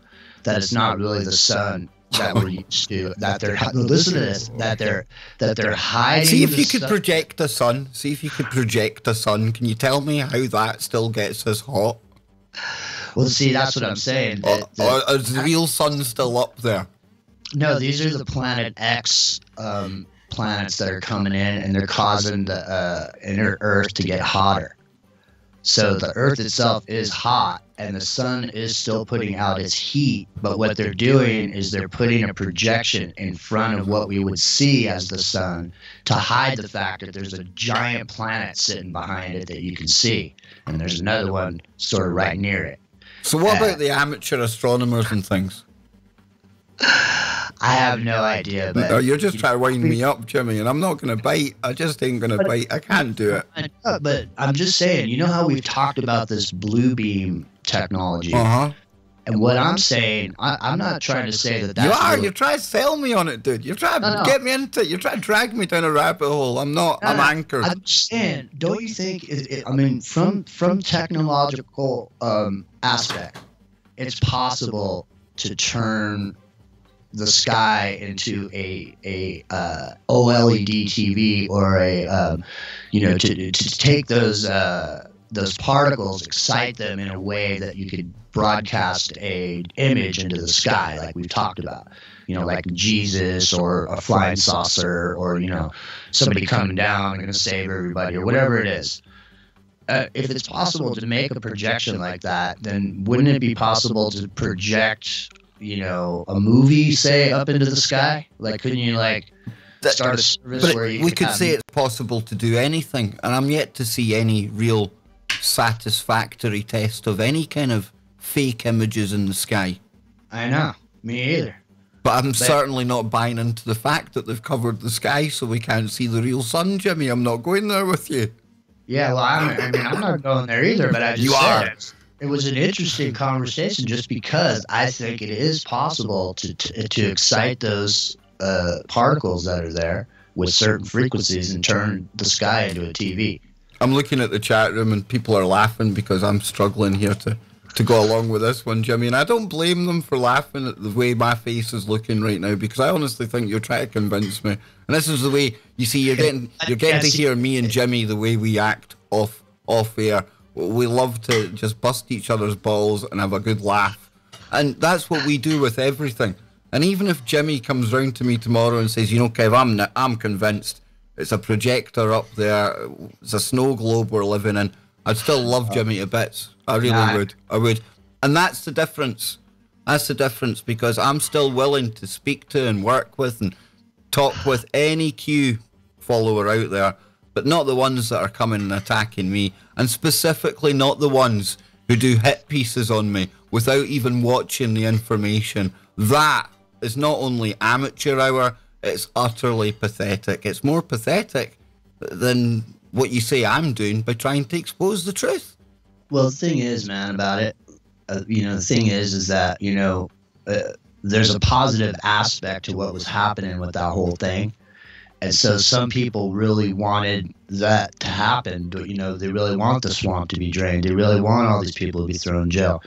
That it's not really the sun that we're used to. That they're listen to this. That they're hiding.
See if you could project a sun. See if you could project a sun. Can you tell me how that still gets us hot?
Well, see, that's what I'm saying.
Or is the real sun still up there?
No, these are the Planet X planets that are coming in, and they're causing the inner Earth to get hotter. So the Earth itself is hot, and the sun is still putting out its heat, but what they're doing is they're putting a projection in front of what we would see as the sun to hide the fact that there's a giant planet sitting behind it that you can see, and there's another one sort of right near it.
So what about the amateur astronomers and things?
I have no idea. But
you're just trying to wind me up, Jimmy, and I'm not going to bite. I just ain't going to bite. I can't do it.
But I'm just saying, you know how we've talked about this blue beam technology?
Uh-huh.
And what I'm saying, I'm not trying to say that that's...
You are. You're trying to sell me on it, dude. You're trying to get me into it. You're trying to drag me down a rabbit hole. I'm not. I'm anchored.
I'm saying, don't you think, from technological aspect, it's possible to turn the sky into a OLED TV or to take those particles, excite them in a way that you could broadcast a image into the sky, like we've talked about, like Jesus or a flying saucer or somebody coming down and going to save everybody or whatever it is. If it's possible to make a projection like that, then wouldn't it be possible to project a movie, say, up into the sky? Like, couldn't you, start a service
But
where you
we
can
could say it's possible to do anything, and I'm yet to see any real satisfactory test of any kind of fake images in the sky.
I know, me either.
But I'm certainly not buying into the fact that they've covered the sky so we can't see the real sun, Jimmy. I'm not going there with you.
Yeah, well, I mean, I'm not going there either, but I just said it was an interesting conversation just because I think it is possible to excite those particles that are there with certain frequencies and turn the sky into a TV.
I'm looking at the chat room and people are laughing because I'm struggling here to go along with this one, Jimmy, and I don't blame them for laughing at the way my face is looking right now, because I honestly think you're trying to convince me. And this is the way, you see, you're getting to hear me and Jimmy the way we act off air. We love to just bust each other's balls and have a good laugh, and that's what we do with everything. And even if Jimmy comes round to me tomorrow and says, you know, Kev, I'm convinced it's a projector up there, it's a snow globe we're living in, I'd still love Jimmy to bits. I really would. I would. And that's the difference. That's the difference, because I'm still willing to speak to and work with and talk with any Q follower out there, but not the ones that are coming and attacking me, and specifically not the ones who do hit pieces on me without even watching the information. That is not only amateur hour, it's utterly pathetic. It's more pathetic than what you say I'm doing by trying to expose the truth.
Well, the thing is, man, about it, the thing is that, there's a positive aspect to what was happening with that whole thing. And so some people really wanted that to happen. But, they really want the swamp to be drained. They really want all these people to be thrown in jail.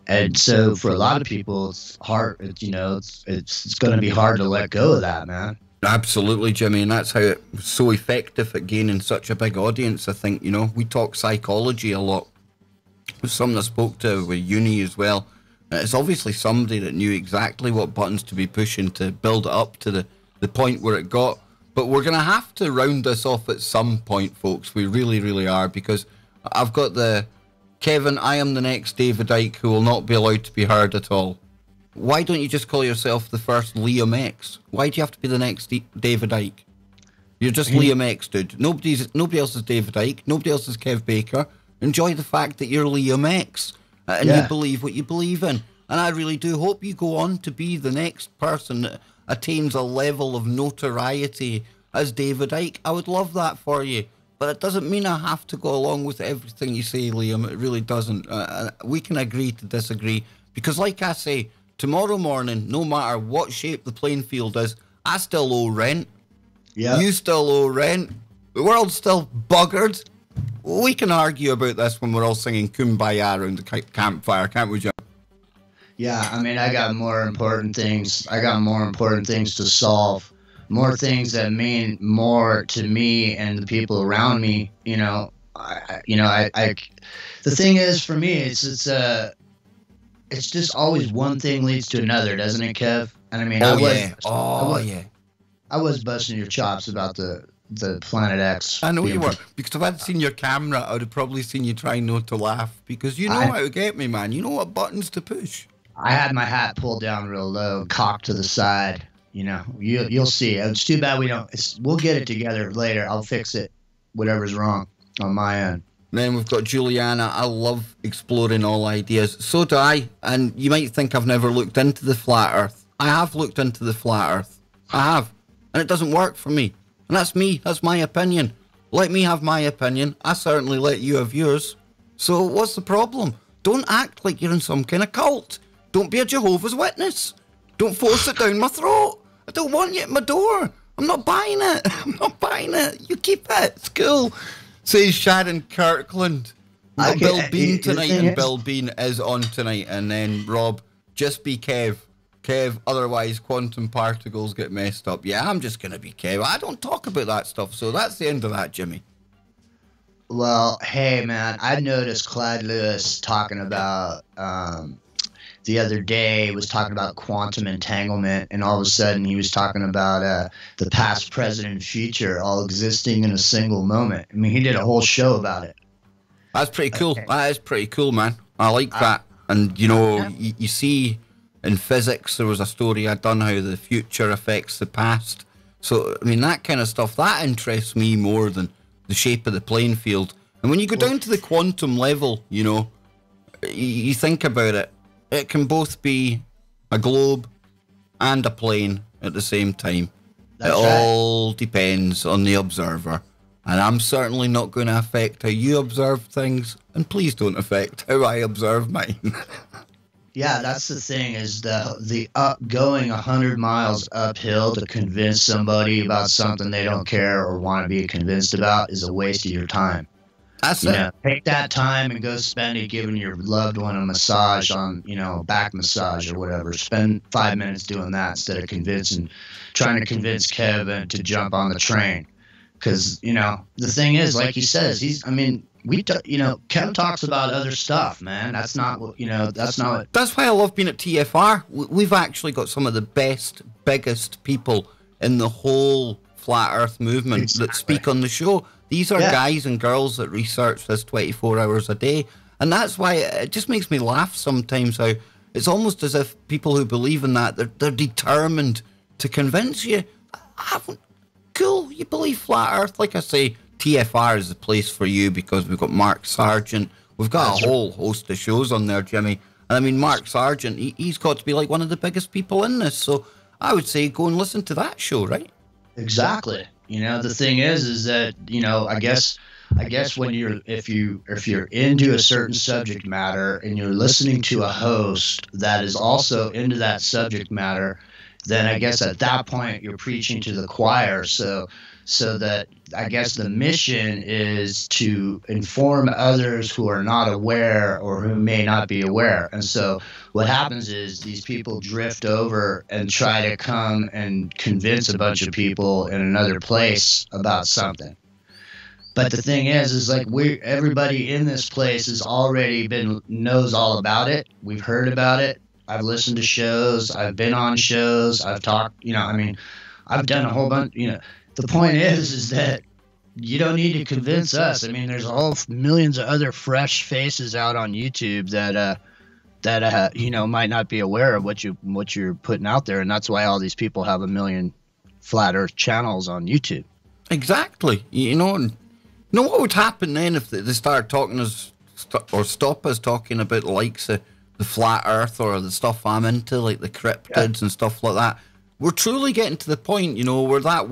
And so for a lot of people, it's hard. It's going to be hard to let go of that, man.
Absolutely, Jimmy, and that's how it was so effective at gaining such a big audience. I think, we talk psychology a lot. It was something I spoke to with uni as well. It's obviously somebody that knew exactly what buttons to be pushing to build it up to the point where it got. But we're going to have to round this off at some point, folks. We really, really are, because I've got Kevin, I am the next David Icke who will not be allowed to be heard at all. Why don't you just call yourself the first Liam X? Why do you have to be the next David Icke? You're just Liam X, dude. Nobody else is David Icke. Nobody else is Kev Baker. Enjoy the fact that you're Liam X and you believe what you believe in. And I really do hope you go on to be the next person that attains a level of notoriety as David Icke. I would love that for you. But it doesn't mean I have to go along with everything you say, Liam. It really doesn't. We can agree to disagree. Because like I say, tomorrow morning, no matter what shape the playing field is, I still owe rent. Yeah. You still owe rent. The world's still buggered. We can argue about this when we're all singing Kumbaya around the campfire, can't we, John?
Yeah, I mean, I got more important things. I got more important things to solve. More things that mean more to me and the people around me. The thing is, for me, it's just always one thing leads to another, doesn't it, Kev? And I mean, I was busting your chops about the Planet X.
I know you were, because if I'd seen your camera, I would have probably seen you trying not to laugh, because you know how to get me, man. You know what buttons to push.
I had my hat pulled down real low, cocked to the side. You'll see. It's too bad we don't. We'll get it together later. I'll fix it, whatever's wrong on my end.
Then we've got Juliana. I love exploring all ideas. So do I. And you might think I've never looked into the flat earth. I have looked into the flat earth. I have. And it doesn't work for me. And that's me. That's my opinion. Let me have my opinion. I certainly let you have yours. So what's the problem? Don't act like you're in some kind of cult. Don't be a Jehovah's Witness. Don't force it down my throat. I don't want you at my door. I'm not buying it. I'm not buying it. You keep it. It's cool. Says Sharon Kirkland. We've got Bill Bean tonight, and Bill Bean is on tonight. And then Rob, just be Kev. Kev, otherwise quantum particles get messed up. Yeah, I'm just going to be Kev. I don't talk about that stuff. So that's the end of that, Jimmy.
Well, hey, man, I noticed Clyde Lewis talking about the other day, was talking about quantum entanglement, and all of a sudden he was talking about the past, present, and future all existing in a single moment. I mean, he did a whole show about it.
That's pretty cool. Okay. That is pretty cool, man. I like that. And, you see, in physics, there was a story I'd done how the future affects the past. So, I mean, that kind of stuff, that interests me more than the shape of the playing field. And when you go down to the quantum level, you know, you think about it, it can both be a globe and a plane at the same time. It all depends on the observer. And I'm certainly not going to affect how you observe things. And please don't affect how I observe mine.
Yeah, that's the thing, is the going 100 miles uphill to convince somebody about something they don't care or want to be convinced about is a waste of your time.
That's it.
Take that time and go spend it giving your loved one a massage on, back massage or whatever. Spend 5 minutes doing that instead of trying to convince Kevin to jump on the train. Because, the thing is, like he says, Kevin talks about other stuff, man. That's not what, that's not.
That's why I love being at TFR. We've actually got some of the best, biggest people in the whole flat earth movement that speak on the show. These are guys and girls that research this 24 hours a day. And that's why it just makes me laugh sometimes how it's almost as if people who believe in that, they're determined to convince you. Cool, you believe flat earth. Like I say, TFR is the place for you because we've got Mark Sargent. We've got a whole host of shows on there, Jimmy. And I mean, Mark Sargent, he's got to be like one of the biggest people in this. So I would say go and listen to that show, right?
Exactly. The thing is that, I guess when if you're into a certain subject matter and you're listening to a host that is also into that subject matter, then I guess at that point you're preaching to the choir. So that I guess the mission is to inform others who are not aware or who may not be aware. And so what happens is these people drift over and try to come and convince a bunch of people in another place about something. But the thing is like everybody in this place has already knows all about it. We've heard about it. I've listened to shows. I've been on shows. I've talked, I've done a whole bunch, The point is that you don't need to convince us. I mean, there's all millions of other fresh faces out on YouTube that might not be aware of what you're putting out there, and that's why all these people have 1 million flat Earth channels on YouTube.
Exactly. What would happen then if they start talking us or stop us talking about the likes of the flat Earth or the stuff I'm into, like the cryptids and stuff like that? We're truly getting to the point, where that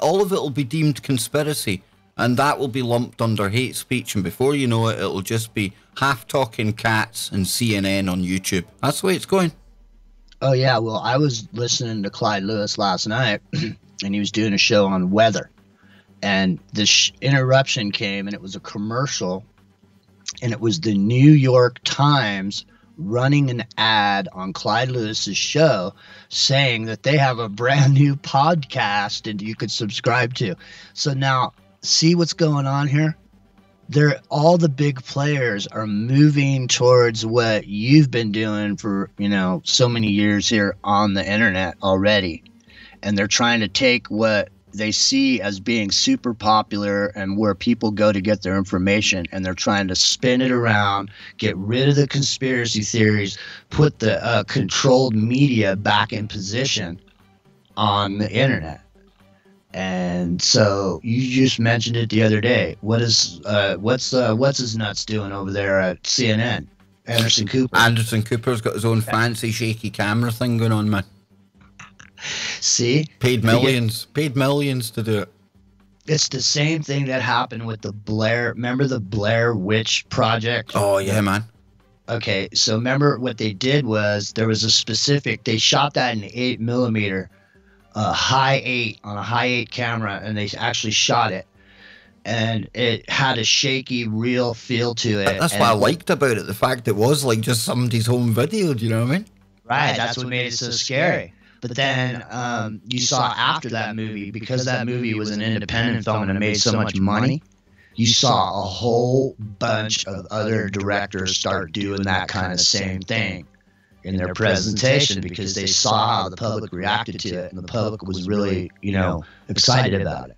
all of it will be deemed conspiracy, and that will be lumped under hate speech, and before you know it, it'll just be half-talking cats and CNN on YouTube. That's the way it's going.
Oh, yeah. Well, I was listening to Clyde Lewis last night, and he was doing a show on weather, and this interruption came, and it was a commercial, and it was the New York Times running an ad on Clyde Lewis's show saying that they have a brand new podcast and you could subscribe to. So now see what's going on here? All the big players are moving towards what you've been doing for, so many years here on the internet already. And they're trying to take what they see as being super popular and where people go to get their information, and they're trying to spin it around, get rid of the conspiracy theories, put the controlled media back in position on the internet. And so you just mentioned it the other day. What's his nuts doing over there at CNN? Anderson Cooper.
Anderson Cooper's got his own fancy shaky camera thing going on, man.
See?
Paid millions to do it.
It's the same thing that happened with the remember the Blair Witch Project?
Oh, yeah, man.
Okay, so remember what they did was there was they shot that in 8mm, high 8 on a high 8 camera, and they actually shot it. And it had a shaky, real feel to it.
That's what I liked about it, the fact it was like just somebody's home video, do you know what I mean?
Right, that's what made it so scary. But then you saw after that movie, because that movie was an independent film and it made so much money, you saw a whole bunch of other directors start doing that kind of same thing in their presentation because they saw how the public reacted to it, and the public was really, excited about it.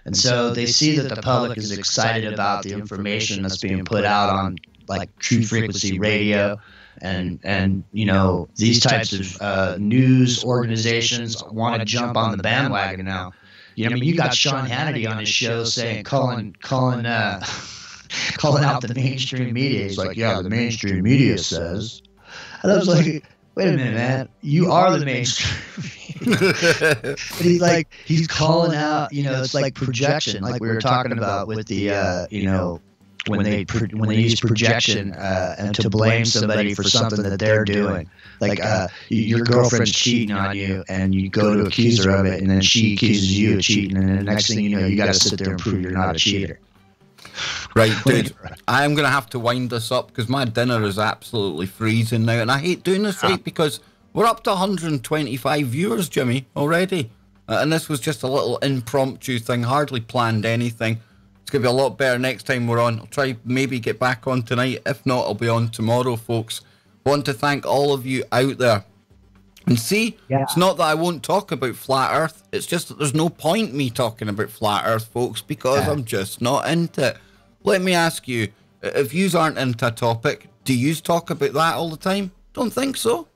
And so they see that the public is excited about the information that's being put out on like True Frequency Radio and you know, these types of news organizations want to jump on the bandwagon now. You know, I mean, you got Sean Hannity on his show saying, calling out the mainstream media. He's like, yeah, the mainstream media says. And I was like, wait a minute, man. You are the mainstream media. But he's calling out, you know, it's like projection, like we were talking about with the, you know, when they use projection and to blame somebody for something that they're doing. Like your girlfriend's cheating on you, and you go to accuse her of it, and then she accuses you of cheating, and then the next thing you know, you got to sit there and prove you're not a cheater.
Right, dude. I am going to have to wind this up because my dinner is absolutely freezing now, and I hate doing this, right, because we're up to 125 viewers, Jimmy, already. And this was just a little impromptu thing, hardly planned anything. It's going to be a lot better next time we're on. I'll try maybe get back on tonight. If not, I'll be on tomorrow, folks. Want to thank all of you out there. And see, It's not that I won't talk about flat earth. It's just that there's no point me talking about flat earth, folks, because I'm just not into it. Let me ask you, if yous aren't into a topic, do yous talk about that all the time? Don't think so.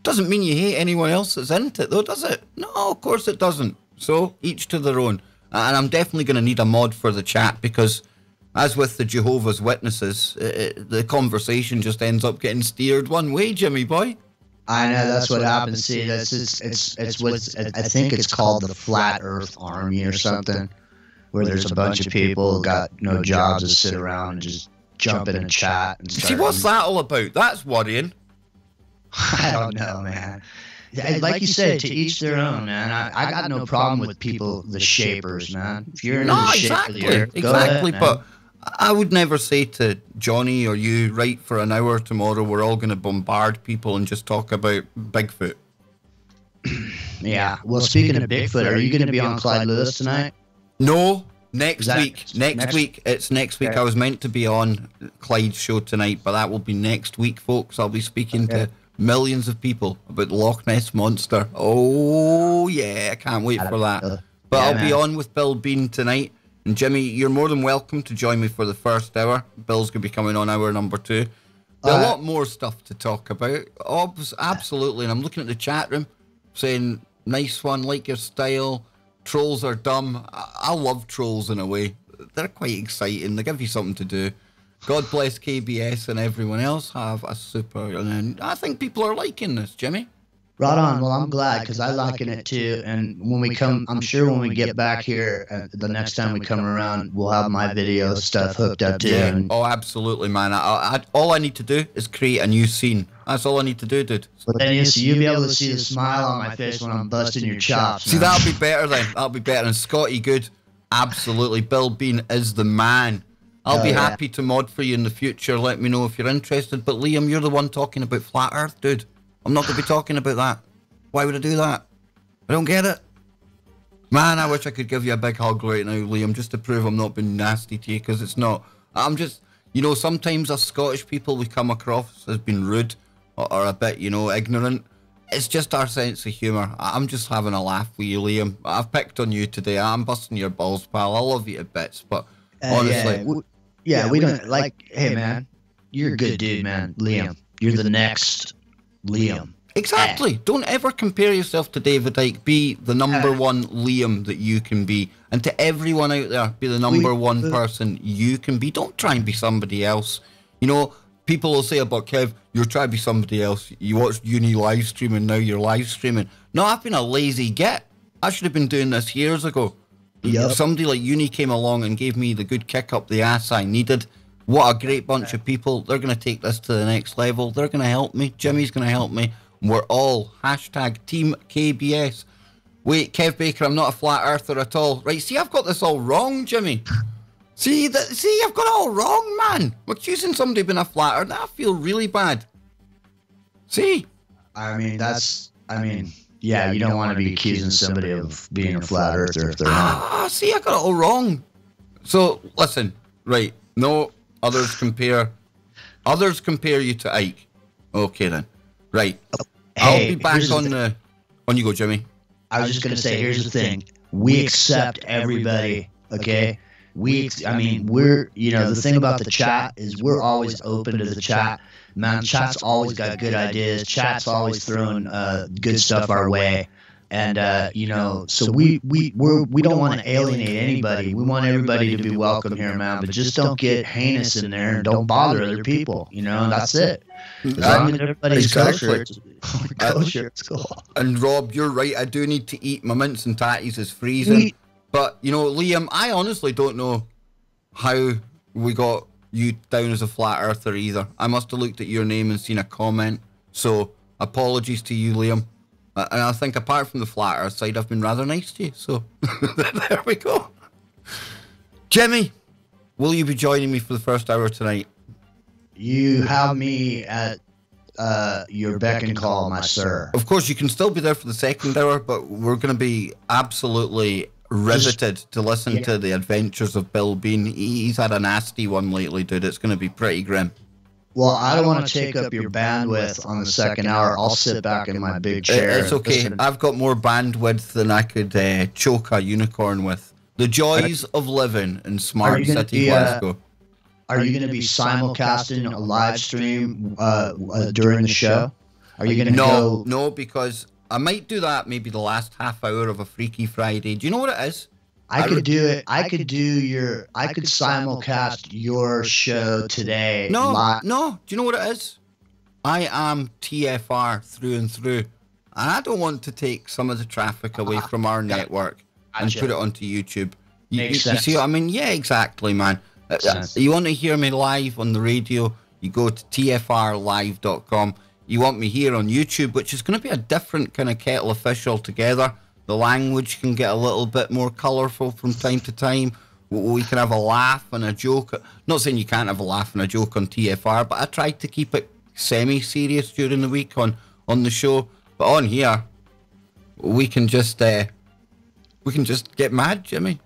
Doesn't mean you hate anyone else that's into it, though, does it? No, of course it doesn't. So, each to their own. And I'm definitely going to need a mod for the chat because, as with the Jehovah's Witnesses, the conversation just ends up getting steered one way, Jimmy boy.
I know that's what happens. See, it's what I think it's called the Flat Earth Army or something, where there's a bunch of people who got no jobs to sit around and just jump in and chat and start.
See, what's that all about? That's worrying.
I don't know, man. Like you said, to each their own, man. I got no problem with people, the shapers, man. If you're into the shape of the earth, go ahead, man.
But I would never say to Johnny or you, right, for an hour tomorrow, we're all going to bombard people and just talk about Bigfoot.
Yeah. Well, speaking of Bigfoot, are you going to be on Clyde Lewis tonight?
No, next week. Next week. It's next week. Okay. I was meant to be on Clyde's show tonight, but that will be next week, folks. I'll be speaking to millions of people about the Loch Ness Monster. Oh, yeah, I can't wait for that. But I'll be on with Bill Bean tonight. And Jimmy, you're more than welcome to join me for the first hour. Bill's going to be coming on hour number 2. There's a lot more stuff to talk about. Absolutely. And I'm looking at the chat room saying, nice one, like your style. Trolls are dumb. I love trolls in a way. They're quite exciting. They give you something to do. God bless KBS and everyone else. Have a super... And I think people are liking this, Jimmy.
Right on. Well, I'm glad because I liking it too. And when we come, I'm sure when we get back here, the next time we come around, we'll have my video stuff hooked up too.
Yeah. Oh, absolutely, man. All I need to do is create a new scene. That's all I need to do, dude.
But then you'll be able to see the smile on my face when I'm busting your chops.
See, that'll be better then. That'll be better. And Scotty Good, absolutely. Bill Bean is the man. I'll be happy to mod for you in the future. Let me know if you're interested. But Liam, you're the one talking about flat Earth, dude. I'm not going to be talking about that. Why would I do that? I don't get it. Man, I wish I could give you a big hug right now, Liam, just to prove I'm not being nasty to you, because it's not. I'm just, you know, sometimes us Scottish people, we come across as being rude or a bit, you know, ignorant. It's just our sense of humour. I'm just having a laugh with you, Liam. I've picked on you today. I'm busting your balls, pal. I love you to bits, but honestly...
we don't, like, hey, man, you're a good dude, man. Liam, you're the next Liam.
Exactly. Don't ever compare yourself to David Icke. Be the number one Liam that you can be. And to everyone out there, be the number one person you can be. Don't try and be somebody else. You know, people will say about Kev, you're trying to be somebody else. You watched uni live streaming, now you're live streaming. No, I've been a lazy git. I should have been doing this years ago. Yep. Somebody like Uni came along and gave me the good kick up the ass I needed. What a great bunch of people. They're going to take this to the next level. They're going to help me. Jimmy's going to help me. We're all hashtag Team KBS. Wait, Kev Baker, I'm not a flat earther at all. Right, see, I've got this all wrong, Jimmy. See, I've got it all wrong, man. I'm accusing somebody of being a flat earther. I feel really bad. See?
Yeah, you don't want to be accusing somebody of being a flat earther if they're not.
See, I got it all wrong. So, listen, right, no, others compare you to Ike. Okay, then. Right. I'll be back on you go, Jimmy.
I was just going to say, here's the thing. We accept everybody, okay? I mean, we're, you know, the thing about the chat is we're always open to the chat. Man, chat's always got good ideas. Chat's always throwing good stuff our way. And, you know, so we don't want to alienate anybody. We want everybody to be welcome here, man. But just don't get heinous in there and don't bother other people, you know, and that's it. As long as everybody's kosher, it's cool.
And Rob, you're right. I do need to eat. My mince and tatties is freezing. But, you know, Liam, I honestly don't know how we got you down as a flat earther either. I must have looked at your name and seen a comment. So, apologies to you, Liam. And I think apart from the flat earth side, I've been rather nice to you. So, there we go. Jimmy, will you be joining me for the first hour tonight?
You have me at your beck and call, my sir.
Of course, you can still be there for the second hour, but we're going to be absolutely riveted to listen to the adventures of Bill Bean. He's had a nasty one lately, dude. It's going to be pretty grim.
Well, I don't want to take up your bandwidth on the second hour. I'll sit back in my big chair.
It's okay. I've got more bandwidth than I could choke a unicorn with. The joys of living in Smart City, Glasgow.
Are you going to be simulcasting a live stream during the show? Are you going to go?
No, because I might do that maybe the last half hour of a Freaky Friday. Do you know what it is?
I could do it. I could simulcast your show today.
No. Do you know what it is? I am TFR through and through. And I don't want to take some of the traffic away from our network and put it onto YouTube. You see what I mean? Yeah, exactly, man. You want to hear me live on the radio, you go to tfrlive.com. You want me here on YouTube, which is going to be a different kind of kettle of fish altogether. The language can get a little bit more colourful from time to time. We can have a laugh and a joke. Not saying you can't have a laugh and a joke on TFR, but I tried to keep it semi-serious during the week on the show. But on here, we can just get mad, Jimmy.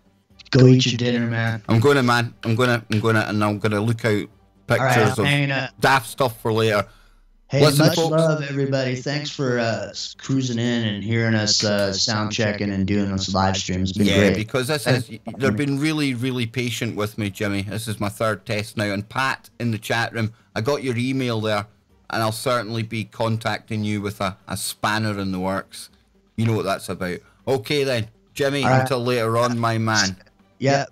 Go eat your dinner, man.
I'm gonna, and I'm gonna look out pictures of daft stuff for later.
Hey, listen, much love, everybody. Thanks for cruising in and hearing us sound checking and doing this live stream. It's been great.
Yeah, because they've been really, really patient with me, Jimmy. This is my third test now. And Pat in the chat room, I got your email there, and I'll certainly be contacting you with a spanner in the works. You know what that's about. Okay then, Jimmy, until later on, my man.
Yeah.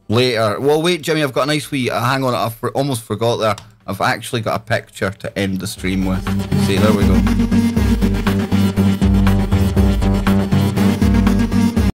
Later. Well, wait, Jimmy, I've got a nice wee... hang on, I almost forgot there. I've actually got a picture to end the stream with. See, there we go.